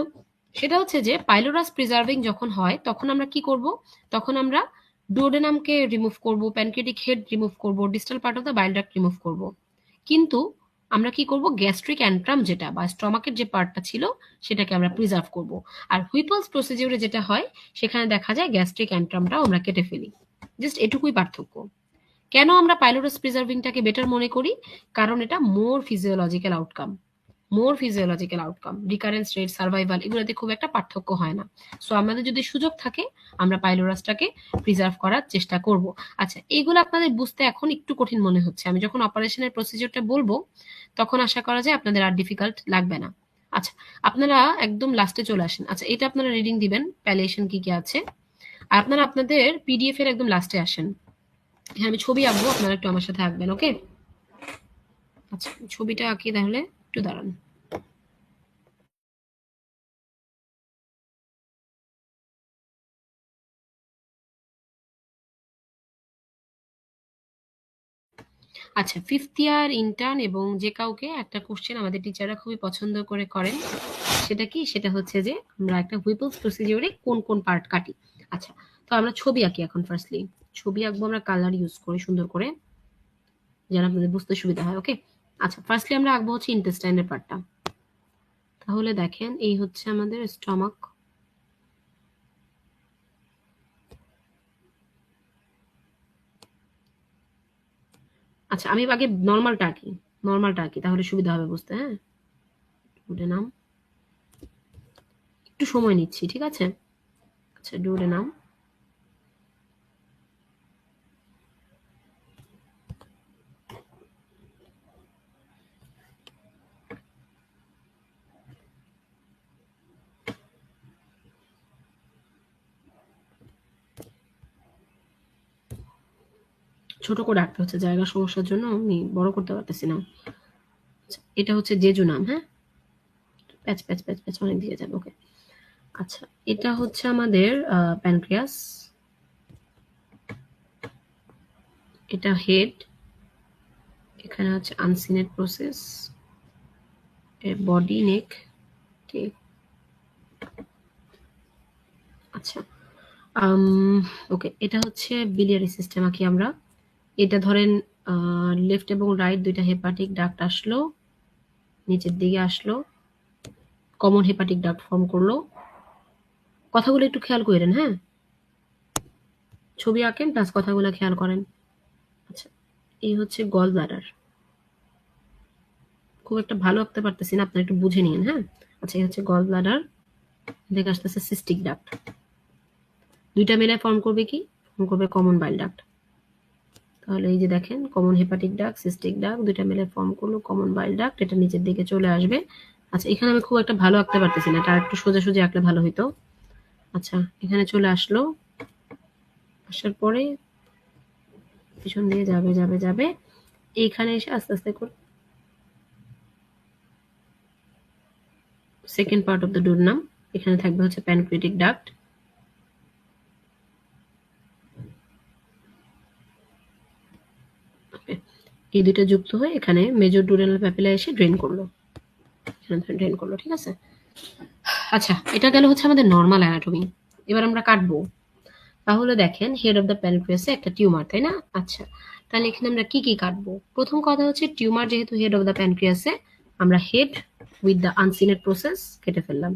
সেটা হচ্ছে যে পাইলোরাস প্রিজার্ভিং যখন হয় তখন আমরা কি করব, তখন আমরা ডুওডেনামকে রিমুভ করব, প্যানক্রিয়াটিক হেড রিমুভ করব, distal part of the bile duct remove করব। কিন্তু আমরা কি করব, গ্যাস্ট্রিক অ্যান্ট্রাম যেটা বা স্টমাকের যে পার্টটা ছিল সেটাকে আমরা প্রিজার্ভ করব। আর হুইপলস প্রসিডিউরে যেটা হয় সেখানে দেখা যায় গ্যাস্ট্রিক অ্যান্ট্রামটাও আমরা কেটে ফেলি। জাস্ট এটুকুই পার্থক্য। কেন আমরা পাইলোরাস প্রিজার্ভিংটাকে বেটার মনে করি? কারণ এটা more physiological outcome. Recurrence rate, survival, এগুলোতে খুব একটা পার্থক্য হয় না। সো আমাদের যদি সুযোগ থাকে আমরা পাইলোরাসটাকে প্রিজার্ভ করার চেষ্টা করব। আচ্ছা, এইগুলো আপনাদের বুঝতে এখন একটু কঠিন মনে হচ্ছে। আমি যখন অপারেশনের প্রসিজিওরটা বলবো তখন আশা করা যায় আপনাদের আর ডিফিকাল্ট লাগবে না। আচ্ছা, আপনারা একদম লাস্টে চলে আসেন। আচ্ছা, এটা আপনারা রিডিং দিবেন, প্যালিয়েশন কি কি আছে। আর আপনারা আপনাদের পিডিএফ এর একদম লাস্টে আসেন। হ্যাঁ, আমি ছবি আঁকবো, আপনারা একটু আমার সাথে আঁকবেন। ওকে, আচ্ছা ছবিটা আঁকি তাহলে, একটু দাঁড়ান। আচ্ছা, ফিফথ ইয়ার ইন্টার্ন এবং যে কাউকে একটা কোশ্চেন আমাদের টিচাররা খুবই পছন্দ করে করেন। সেটা কি, সেটা হচ্ছে যে আমরা একটা হুইপলস প্রসিডিওরে কোন কোন পার্ট কাটি। আচ্ছা, তো আমরা ছবি আঁকি এখন। ফার্স্টলি ছবি আঁকবো আমরা কালার ইউজ করে সুন্দর করে, যেন আপনাদের বুঝতে সুবিধা হয়। ওকে, আচ্ছা ফার্স্টলি আমরা আঁকবো হচ্ছে ইন্টেস্টাইনের পার্টটা। তাহলে দেখেন, এই হচ্ছে আমাদের স্টমাক। আচ্ছা, আমি আগে নর্মালটা আঁকি তাহলে সুবিধা হবে বুঝতে। হ্যাঁ, ডুডে নাম, একটু সময় নিচ্ছি, ঠিক আছে। আচ্ছা, ডুডে নাম, ছোট করে আঁকতে হচ্ছে, জায়গা সমস্যার জন্য আমি বড় করতে পারতেছি না। আচ্ছা, এটা হচ্ছে জেজু নাম। হ্যাঁ, প্যাচ প্যাচ প্যাচ প্যাচ অনেক দিকে যাবে। ওকে, আচ্ছা এটা হচ্ছে আমাদের প্যানক্রিয়াস, এটা হেড, এখানে হচ্ছে আনসিনেট প্রসেস, বডি, নেক। আচ্ছা, ওকে, এটা হচ্ছে বিলিয়ারি সিস্টেম আঁকি আমরা। এটা ধরেন লেফট এবং রাইট দুইটা হেপাটিক ডাক্ট আসলো, নিচের দিকে আসলো, কমন হেপাটিক ডাক্ট ফর্ম করলো। কথাগুলো একটু খেয়াল করেন। হ্যাঁ, ছবি আঁকেন প্লাস কথাগুলো খেয়াল করেন। আচ্ছা, এই হচ্ছে গল ব্লাডার। খুব একটা ভালো আঁকতে পারতেছি না, আপনারা একটু বুঝে নিন। হ্যাঁ, আচ্ছা এই হচ্ছে গল ব্লাডার, দেখে আসতেছে সিস্টিক ডাক্ট। দুইটা মিলে ফর্ম করবে কি, ফর্ম করবে কমন বাইল ডাক্ট। তাহলে এই যে দেখেন, common hepatic duct, cystic duct দুইটা মিলে ফর্ম করলো কমন বাইল ডাক্ট। এটা নিচের দিকে চলে আসবে। আচ্ছা, এখানে আমি খুব একটা ভালো আঁকতে পারতেছি না, এটা একটু সোজাসুজি আঁকলে ভালো হইতো। আচ্ছা, এখানে চলে আসলো, আসার পরে পিছন দিয়ে যাবে যাবে যাবে, এইখানে এসে আস্তে আস্তে করে second part of the duodenum, এখানে থাকবে হচ্ছে প্যানক্রিয়াটিক ডাক্ট। এই দুটো যুক্ত হয়ে এখানে মেজর ডুওডেনাল প্যাপিলা এসে ড্রেন করলো, ড্রেন করলো, ঠিক আছে। আচ্ছা, এটা গেল হচ্ছে আমাদের নর্মাল অ্যানাটমি। এবার আমরা কাটবো। তাহলে দেখেন, হেড অফ দ্য প্যানক্রিয়াসে একটা টিউমার, তাই না? আচ্ছা, তাহলে এখানে আমরা কি কি কাটবো? প্রথম কথা হচ্ছে টিউমার যেহেতু হেড অফ দ্য প্যানক্রিয়াসে, আমরা head with the uncinate process কেটে ফেললাম।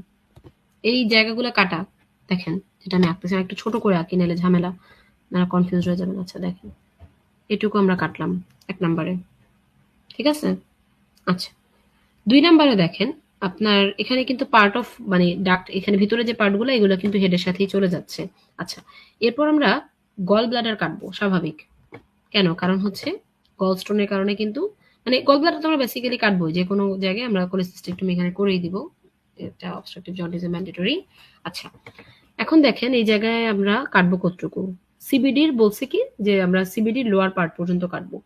এই জায়গাগুলো কাটা, দেখেন যেটা আমি আঁকতেছি, একটু ছোট করে আঁকি, নাহলে ঝামেলা, আপনারা কনফিউজ হয়ে যাবেন। আচ্ছা দেখেন, এটুকু আমরা কাটলাম 1 নম্বরে, ঠিক আছে। আচ্ছা, 2 নম্বরে দেখেন, আপনার এখানে কিন্তু পার্ট অফ মানে ডাক্ট, এখানে ভিতরে যে পার্টগুলো এগুলো কিন্তু হেডের সাথেই চলে যাচ্ছে। আচ্ছা, এরপর আমরা গল ব্লাডার কাটবো, স্বাভাবিক। কেন? কারণ হচ্ছে গলস্টোনের কারণে কিন্তু মানে গলব্লাডার তো আমরা বেসিক্যালি কাটবো, যে কোনো জায়গায় আমরা কোলেসিস্টেক্টমি এখানে করেই দিব, এটা অবস্ট্রাকটিভ জন্ডিসে ম্যান্ডেটরি। আচ্ছা, এখন দেখেন এই জায়গায় আমরা কাটবো কতটুকু। সিবিডির বলছে কি যে আমরা সিবিডির লোয়ার পার্ট পর্যন্ত কাটবো,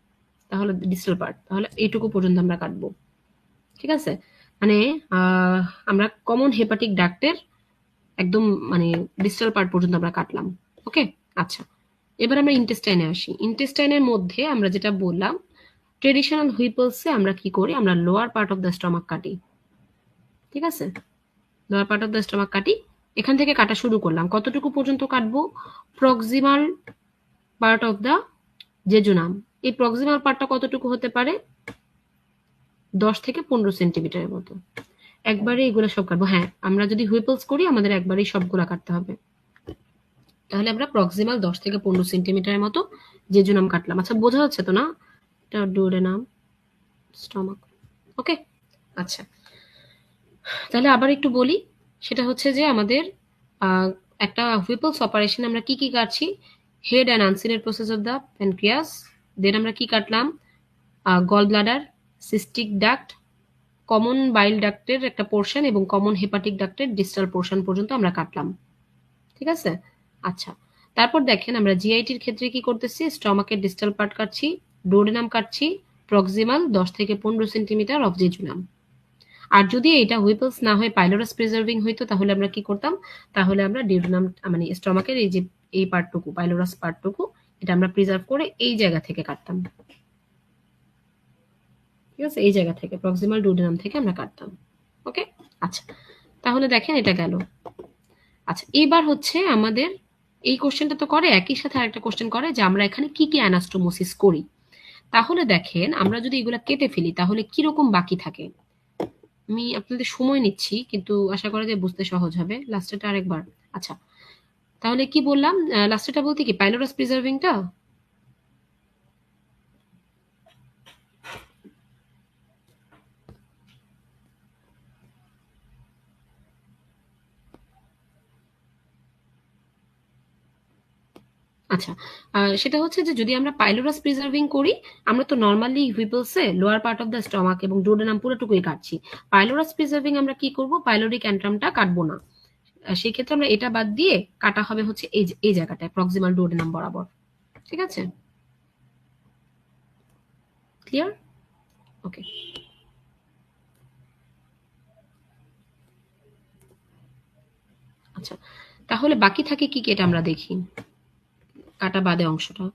তাহলে ডিস্টাল পার্ট, তাহলে এইটুকু পর্যন্ত আমরা কাটবো। ঠিক আছে, মানে আমরা কমন হেপাটিক ডাক্টের একদম মানে ডিস্টাল পার্ট পর্যন্ত আমরা কাটলাম। ওকে, আচ্ছা, এবার আমরা ইন্টেস্টাইনে আসি। ইন্টেস্টাইনের মধ্যে আমরা যেটা বললাম, ট্রেডিশনাল হুইপলসে আমরা কি করি, আমরা lower part of the stomach কাটি। ঠিক আছে, lower part of the stomach কাটি। এখান থেকে কাটা শুরু করলাম, কতটুকু পর্যন্ত কাটবো, proximal part of the jejunum. এই প্রক্সিমাল পার্টটা কতটুকু হতে পারে, 10 থেকে 15 সেন্টিমিটারের মতো। একবারে এগুলো সব কাটবো। হ্যাঁ, আমরা যদি হুইপলস করি আমাদের একবারেই সবগুলা কাটতে হবে। তাহলে আমরা প্রক্সিমাল 10 থেকে 15 সেন্টিমিটারের মতো জেজুনাম কাটলাম। আচ্ছা, বোঝা হচ্ছে তো না? এটা ডুওডেনাম, স্টমাক। ওকে, আচ্ছা, তাহলে আবার একটু বলি, সেটা হচ্ছে যে আমাদের একটা হুইপলস অপারেশন আমরা কি কি কাটছি, হেড অ্যান্ড আনসিনের process of the pancreas, then আমরা কি কাটলাম, gall bladder, cystic duct, common bile ডাক্টের একটা পোর্শন এবং কমন হেপাটিক ডাক্টের ডিস্টাল পোর্শন পর্যন্ত আমরা কাটলাম। ঠিক আছে, আচ্ছা, তারপর দেখেন আমরা জিআইটির ক্ষেত্রে কি করতেছি, স্টমাকের ডিস্টাল পার্ট কাটছি, ডোডেনাম কাটছি, প্রক্সিমাল 10 থেকে 15 সেন্টিমিটার অফ জেজুনাম। আর যদি এটা হুইপলস না হয় পাইলোরাস প্রিজার্ভিং হইতো, তাহলে আমরা কি করতাম, তাহলে আমরা ডিউডেনাম মানে স্টমাকের এই যে এই পার্টটুকু, পাইলোরাস পার্টটুকু, এটা আমরা প্রিজার্ভ করে এই জায়গা থেকে কাটতাম। ঠিক আছে, এই জায়গা থেকে প্রক্সিমাল ডুওডেনাম থেকে আমরা কাটতাম। ওকে, আচ্ছা, তাহলে দেখেন এটা গেল। আচ্ছা, এবার হচ্ছে আমাদের এই কোশ্চেনটা তো করে, একই সাথে আরেকটা কোশ্চেন করে যে আমরা এখানে কি কি অ্যানাস্টোমোসিস করি। তাহলে দেখেন আমরা যদি এগুলা কেটে ফেলি তাহলে কিরকম বাকি থাকে। আমি আপনাদের সময় নিচ্ছি, কিন্তু আশা করা যায় বুঝতে সহজ হবে। লাস্টেটা আরেকবার। আচ্ছা, তাহলে কি বললাম, লাস্টেটা বলতে কি পাইলোরাস প্রিজার্ভিংটা। আচ্ছা, সেটা হচ্ছে যে যদি আমরা পাইলোরাস প্রিজার্ভিং করি, আমরা তো নর্মালি হুইপলসে lower part of the stomach এবং ডুওডেনাম পুরোটুকুই কাটছি। পাইলোরাস প্রিজার্ভিং আমরা কি করব, পাইলোরিক অ্যান্ট্রামটা কাটবো না। সেই ক্ষেত্রে আমরা এটা বাদ দিয়ে কাটা হবে হচ্ছে এই জায়গাটায় প্রক্সিমাল ডুওডেনাম বরাবর। ঠিক আছে, ক্লিয়ার? ওকে, আচ্ছা, তাহলে বাকি থাকে কি কি, এটা আমরা দেখি, কাটা বাদে অংশটা।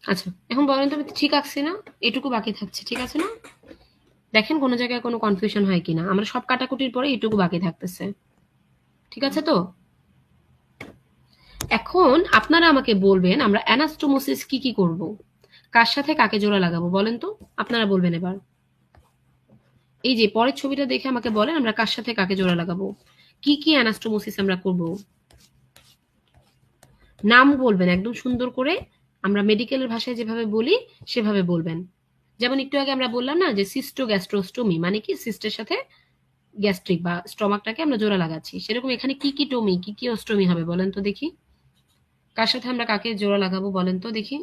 আচ্ছা, এখন বলেন তো, আমি ঠিক আছি না? এটুকু বাকি থাকছে, ঠিক আছে না? দেখেন কোনো জায়গায় কোনো কনফিউশন হয় কিনা, আমরা সব কাটাকুটির পরে এটুকু বাকি থাকতেছে। ঠিক আছে তো? এখন আপনারা আমাকে বলবেন আমরা অ্যানাস্টোমোসিস কি কি করব, কার সাথে কাকে জোড়া লাগাবো বলেন তো, আপনারা বলবেন এবার। এই যে পরের ছবিটা দেখে আমাকে বলেন আমরা কার সাথে কাকে জোড়া লাগাবো, কি কি অ্যানাস্টোমোসিস আমরা করব। নাম বলবেন একদম সুন্দর করে, আমরা মেডিকেলের ভাষায় যেভাবে বলি সেভাবে বলবেন। যেমন একটু আগে আমরা বললাম না যে সিস্টো গ্যাস্ট্রোস্টোমি, মানে কি সিস্টের সাথে গ্যাস্ট্রিক বা স্টমাকটাকে আমরা জোড়া লাগাচ্ছি, সেরকম এখানে কি কি টমি, কি কি অস্টমি হবে বলেন তো দেখি, কার সাথে আমরা কাকে জোড়া লাগাবো বলেন তো দেখি।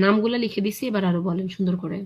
নামগুলা লিখে দিছি, এবার আরো বলেন সুন্দর করে।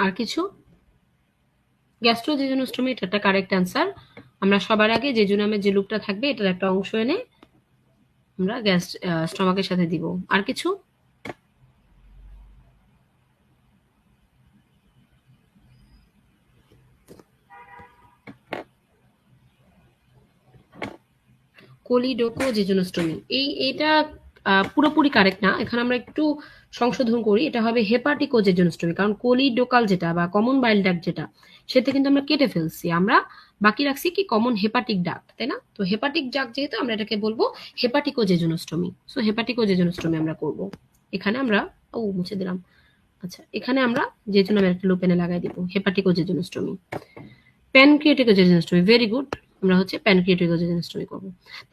আর কিছু? গ্যাস্ট্রোজেজোনোস্টোমি, এটা একটা কারেক্ট অ্যান্সার। আমরা সবার আগে জেজুনামের যে লুপটা থাকবে এটার একটা অংশ এনে আমরা স্টমাকের সাথে দিব। আর কিছু? কোলিডোকোজেজোনোস্টোমি, এটা পুরোপুরি কারেক্ট না। এখানে আমরা একটু সংশোধন করি, এটা হবে হেপাটিকোজেজোনোস্টোমি। কারণ কোলিডোকাল যেটা বা কমন বাইল ডাক্ট যেটা, সেটা কিন্তু আমরা কেটে ফেলছি। আমরা বাকি রাখছি কি কমন হেপাটিক ডাক্ট, তাই না? তো হেপাটিক ডাক্ট যেহেতু, আমরা এটাকে বলবো হেপাটিকোজেজোনোস্টোমি। সো হেপাটিকোজেজোনোস্টোমি আমরা করব। এখানে আমরা মুছে দিলাম। আচ্ছা, এখানে আমরা জেজুনামের একটা লুপ এনে লাগাই দিব, হেপাটিকোজেজোনোস্টোমি। প্যানক্রিয়াটিকোজেজোনোস্টোমি, ভেরি গুড। আমরা হচ্ছে প্যানক্রিয়াটিকোজেজোনোস্টোমি করব।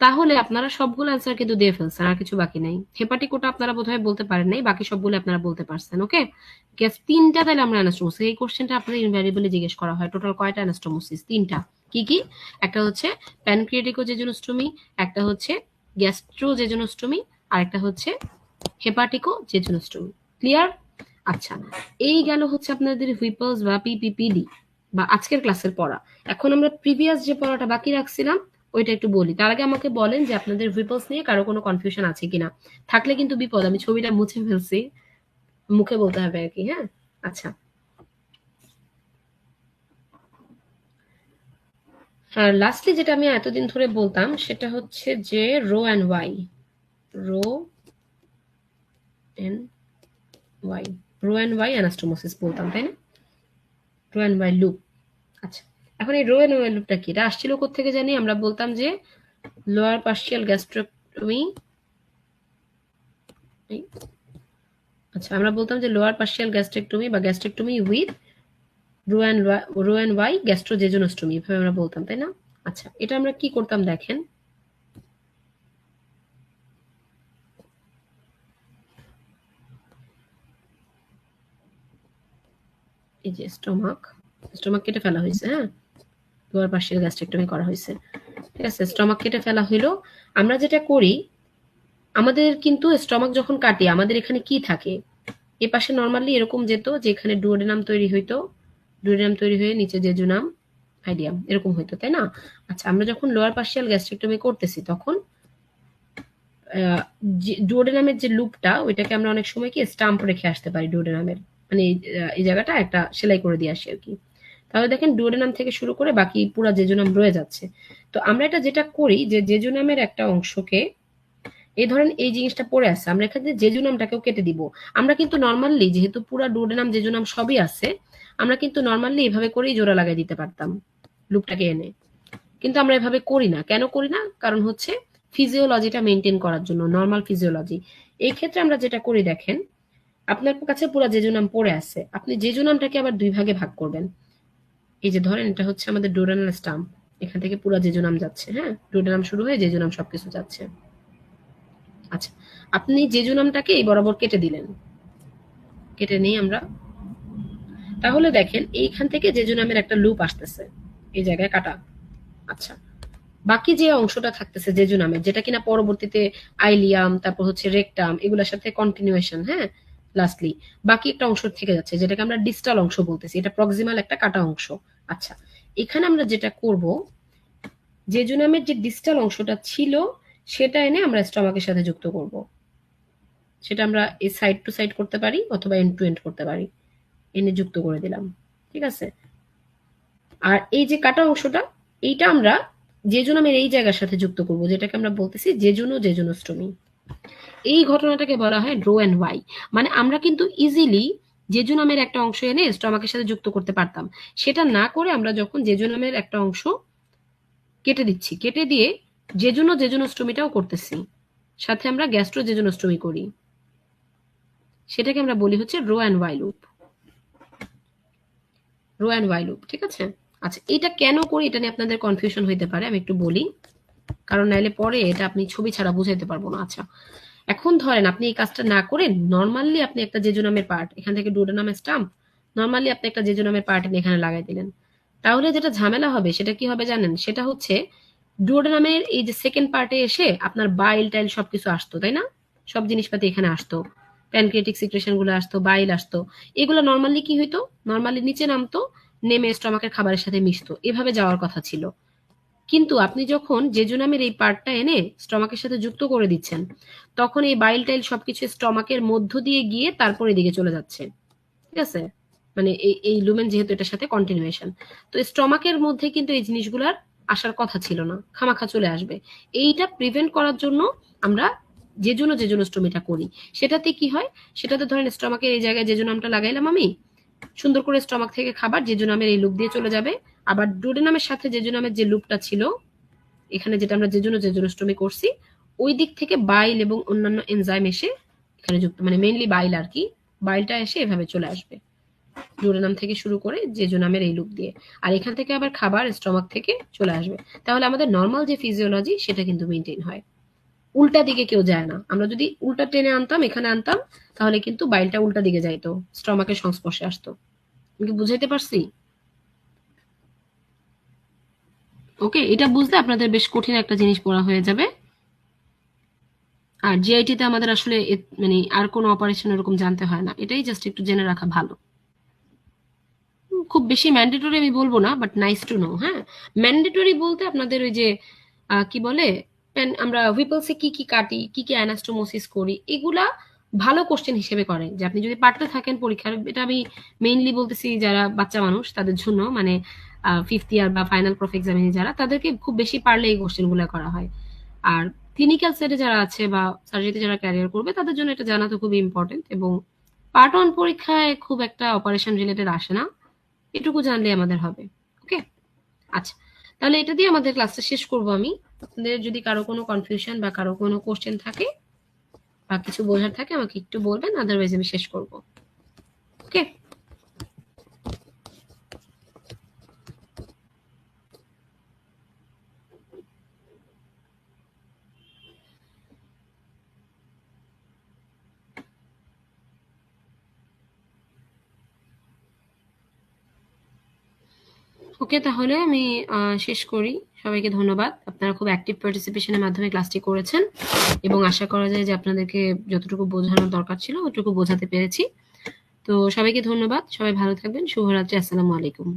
তাহলে আপনারা সবগুলো অ্যান্সার কিন্তু দিয়ে ফেলছেন, আর কিছু বাকি নাই। হেপাটিকোটা আপনারা বোধহয় বলতে পারেন নাই, বাকি সবগুলো আপনারা বলতে পারছেন। ওকে, গ্যাস তিনটা, তাহলে আমরা অ্যানাস্টোমোসিস, এই কোশ্চেনটা আপনার ইনভ্যারিয়েবলি জিজ্ঞেস করা হয়। টোটাল কয়টা অ্যানাস্টোমোসিস? তিনটা। কি কি? একটা হচ্ছে প্যানক্রিয়াটিকোজেজোনোস্টোমি, একটা হচ্ছে গ্যাস্ট্রোজেজোনোস্টোমি, আর একটা হচ্ছে হেপাটিকোজেজোনোস্টোমি। ক্লিয়ার? আচ্ছা, এই গেল হচ্ছে আপনাদের হুইপলস বা পিপিপিডি বা আজকের ক্লাসের পড়া। এখন আমরা প্রিভিয়াস যে পড়াটা বাকি রাখছিলাম ওইটা একটু বলি। তার আগে আমাকে বলেন যে আপনাদের হুইপলস নিয়ে কারো কোনো কনফিউশন আছে কিনা। থাকলে কিন্তু বিপদ, আমি ছবিটা মুছে ফেলছি, মুখে বলতে হবে আর কি। হ্যাঁ, আচ্ছা। আর লাস্টলি যেটা আমি এতদিন ধরে বলতাম সেটা হচ্ছে যে রো অ্যান্ড ওয়াই, রো এন্ড ওয়াই, রো অ্যান্ড ওয়াই অ্যানাস্টোমোসিস বলতাম, তাই না? রো অ্যান্ড ওয়াই লুপ। আচ্ছা, এখন এই রো অ্যান্ড ওয়াই লুপটা কি? এটা আসছিল কোত্থেকে জানি? আমরা বলতাম যে লোয়ার পার্শিয়াল গ্যাস্ট্রেক্টমি, আচ্ছা আমরা বলতাম যে লোয়ার পার্শিয়াল গ্যাস্ট্রেক্টমি বা গ্যাস্ট্রেক্টমি উইথ রো অ্যান্ড ওয়াই গ্যাস্ট্রোজেজোনোস্টমি, এভাবে আমরা বলতাম, তাই না? আচ্ছা, এটা আমরা কি করতাম দেখেন। এই যে স্টমাক কেটে ফেলা হয়েছে, হ্যাঁ, লোয়ার পার্শিয়াল গ্যাস্ট্রেক্টমি করা হয়েছে, ঠিক আছে। স্টমাক কেটে ফেলা হইলো। আমরা যেটা করি, আমাদের কিন্তু স্টমাক যখন কাটি আমাদের এখানে কি থাকে? এ পাশে নর্মালি এরকম যেত যে এখানে ডুওডেনাম তৈরি হইতো, ডুওডেনাম তৈরি হয়ে নিচে জেজুনাম, আইডিয়াম, এরকম হইতো, তাই না? আচ্ছা, আমরা যখন লোয়ার পার্শিয়াল গ্যাস্ট্রেক্টমি করতেছি তখন ডুওডেনামের যে লুপটা, ওইটাকে আমরা অনেক সময় কি স্টাম্প রেখে আসতে পারি ডুওডেনামের, মানে এই জায়গাটা একটা সেলাই করে দিয়ে আসি আর কি। তাহলে দেখেন ডুওডেনাম থেকে শুরু করে বাকি পুরা জেজুনাম রয়ে যাচ্ছে। তো আমরা এটা যেটা করি যে জেজুনামের একটা অংশকে, এই ধরেন এই জিনিসটা পড়ে আছে, আমরা এখানে জেজুনামটাকেও কেটে দিব। আমরা কিন্তু নর্মালি যেহেতু পুরা ডুওডেনাম জেজুনাম সবই আছে, আমরা কিন্তু নর্মালি এভাবে করেই জোড়া লাগাই দিতে পারতাম লুপটাকে এনে। কিন্তু আমরা এভাবে করি না। কেন করি না? কারণ হচ্ছে ফিজিওলজিটা মেনটেন করার জন্য, নর্মাল ফিজিওলজি। এই ক্ষেত্রে আমরা যেটা করি দেখেন, আপনার কাছে পুরা জেজুনাম পড়ে আছে, আপনি জেজুনামটাকে আবার দুই ভাগে ভাগ করবেন। এই যে ধরেন এটা হচ্ছে আমাদের ডুওডেনাল স্টাম্প, এখান থেকে পুরা জেজুনাম যাচ্ছে, হ্যাঁ, ডুওডেনাম শুরু হয়ে জেজুনাম সবকিছু যাচ্ছে। আচ্ছা, আপনি জেজুনামটাকে এই বরাবর কেটে দিলেন, কেটে নিই আমরা। তাহলে দেখেন এইখান থেকে জেজুনামের একটা লুপ আসতেছে, এই জায়গায় কাটা। আচ্ছা, বাকি যে অংশটা থাকতেছে জেজুনামের, যেটা কিনা পরবর্তীতে আইলিয়াম, তারপর হচ্ছে রেকটাম, এগুলোর সাথে কন্টিনিউয়েশন, হ্যাঁ, লাস্টলি বাকি একটা অংশ থেকে যাচ্ছে যেটাকে আমরা ডিস্টাল অংশ বলতেছি, এটা প্রক্সিমাল একটা কাটা অংশ। আচ্ছা, এখানে আমরা যেটা করব, জেজুনামের যে ডিস্টাল অংশটা ছিল সেটা এনে আমরা স্টমাকের সাথে যুক্ত করব। সেটা আমরা এই সাইড টু সাইড করতে পারি অথবা এন্ড টু এন্ড করতে পারি। এনে যুক্ত করে দিলাম, ঠিক আছে। আর এই যে কাটা অংশটা, এইটা আমরা জেজুনামের এই জায়গার সাথে যুক্ত করব, যেটাকে আমরা বলতেছি জেজুনোস্টোমি। এই ঘটনাটাকে বলা হয় ড্রো অ্যান্ড ওয়াই। মানে আমরা কিন্তু ইজিলি জেজুনামের একটা অংশ এনে স্টমাকের সাথে যুক্ত করতে পারতাম, সেটা না করে আমরা যখন জেজুনামের একটা অংশ কেটে দিচ্ছি, কেটে দিয়ে জেজুনোস্টোমিটাও করতেছি, সাথে আমরা গ্যাস্ট্রোজেজুনোস্টোমি করি, সেটাকে আমরা বলি হচ্ছে রো অ্যান্ড ওয়াই লুপ। রো অ্যান্ড ওয়াই লুপ, ঠিক আছে। আচ্ছা, এটা কেন করি এটা নিয়ে আপনাদের কনফিউশন হইতে পারে, আমি একটু বলি, কারণ নাইলে পরে এটা আপনি ছবি ছাড়া বুঝাইতে পারবো না। আচ্ছা, এখন ধরেন আপনি এই কাজটা না করে নর্মালি আপনি একটা জেজুনামের পার্ট এখান থেকে ডুওডেনামের স্টাম্প, নর্মালি আপনি একটা জেজুনামের পার্ট এনে এখানে লাগাই দিলেন। তাহলে যেটা ঝামেলা হবে সেটা কি হবে জানেন? সেটা হচ্ছে ডুওডেনামের এই যে সেকেন্ড পার্টে এসে আপনার বাইল টাইল সবকিছু আসতো, তাই না? সব জিনিসপাতি এখানে আসতো, প্যানক্রিয়াটিক সিক্রেশন গুলো আসতো, বাইল আসতো, এগুলো নর্মালি কি হইতো, নর্মালি নিচে নামতো, নেমে স্টমাকের খাবারের সাথে মিশতো, এভাবে যাওয়ার কথা ছিল। কিন্তু আপনি যখন জেজুনামের এই পার্টটা এনে স্টমাকের সাথে যুক্ত করে দিচ্ছেন, তখন এই বাইল টাইল সবকিছু স্টমাকের মধ্য দিয়ে গিয়ে তারপর এদিকে চলে যাচ্ছে। ঠিক আছে, মানে এই লুমেন যেহেতু এটার সাথে কন্টিনিউয়েশন, তো স্টমাকের মধ্যে কিন্তু এই জিনিসগুলার আসার কথা ছিল না, খামাখা চলে আসবে। এইটা প্রিভেন্ট করার জন্য আমরা জেজুনোস্টোমিটা করি। সেটাতে কি হয়, সেটাতে ধরেন স্টমাকের এই জায়গায় জেজুনামটা লাগাইলাম আমি, সুন্দর করে স্টমাক থেকে খাবার জেজুনামের এই লুপ দিয়ে চলে যাবে। আবার ডুওডেনামের সাথে জেজুনামের যে লুপটা ছিল এখানে, যেটা আমরা জেজুনোস্টোমি করছি, ওই দিক থেকে বাইল এবং অন্যান্য এনজাইম এসে এখানে যুক্ত, মানে মেইনলি বাইল আর কি, বাইলটা এসে এভাবে চলে আসবে ডুওডেনাম থেকে শুরু করে জেজুনামের এই লুপ দিয়ে, আর এখান থেকে আবার খাবার স্টমাক থেকে চলে আসবে। তাহলে আমাদের নর্মাল যে ফিজিওলজি সেটা কিন্তু মেনটেন হয়, উল্টা দিকে কেউ যায় না। আমরা যদি উল্টা টেনে আনতাম, এখানে আনতাম, তাহলে কিন্তু বাইলটা উল্টা দিকে যাইতো, স্টমাকের সংস্পর্শে আসতো। আমি কি বুঝাইতে পারছি? ওকে, এটা বুঝলে আপনাদের বেশ কঠিন একটা জিনিস পড়া হয়ে যাবে। আর জিআইটিতে আমাদের আসলে মানে আর কোনো অপারেশন এরকম জানতে হয় না, এটাই জাস্ট একটু জেনে রাখা ভালো। খুব বেশি ম্যান্ডেটরি আমি বলবো না, বাট নাইস টু নো। হ্যাঁ, ম্যান্ডেটরি বলতে আপনাদের ওই যে কি বলে, আমরা হুইপলসে কি কি কাটি, কি কি অ্যানাস্টোমোসিস করি, এগুলা ভালো কোশ্চেন হিসেবে করে, যে আপনি যদি পারতে থাকেন পরীক্ষার, এটা আমি মেইনলি বলতেছি যারা বাচ্চা মানুষ তাদের জন্য, মানে ফিফথ ইয়ার বা ফাইনাল প্রফ এক্সামিনে যারা, তাদেরকে খুব বেশি পারলে এই কোশ্চেন গুলা করা হয়। আর ক্লিনিক্যাল সেটে যারা আছে বা সার্জারিতে যারা ক্যারিয়ার করবে তাদের জন্য এটা জানা তো খুবই ইম্পর্টেন্ট। এবং পার্ট ওয়ান পরীক্ষায় খুব একটা অপারেশন রিলেটেড আসে না, এটুকু জানলে আমাদের হবে। ওকে, আচ্ছা, তাহলে এটা দিয়ে আমাদের ক্লাসটা শেষ করব আমি। আপনাদের যদি কারো কোনো কনফিউশন বা কারো কোনো কোশ্চেন থাকে বা কিছু বোঝার থাকে আমাকে একটু বলবেন, আদারওয়াইজ আমি শেষ করব। ওকে, ওকে, তাহলে আমি শেষ করি। সবাইকে ধন্যবাদ, আপনারা খুব অ্যাক্টিভ পার্টিসিপেশনের মাধ্যমে ক্লাসটি করেছেন এবং আশা করা যায় যে আপনাদেরকে যতটুকু বোঝানোর দরকার ছিল ওটুকু বোঝাতে পেরেছি। তো সবাইকে ধন্যবাদ, সবাই ভালো থাকবেন, শুভরাত্রি, আসসালামু আলাইকুম।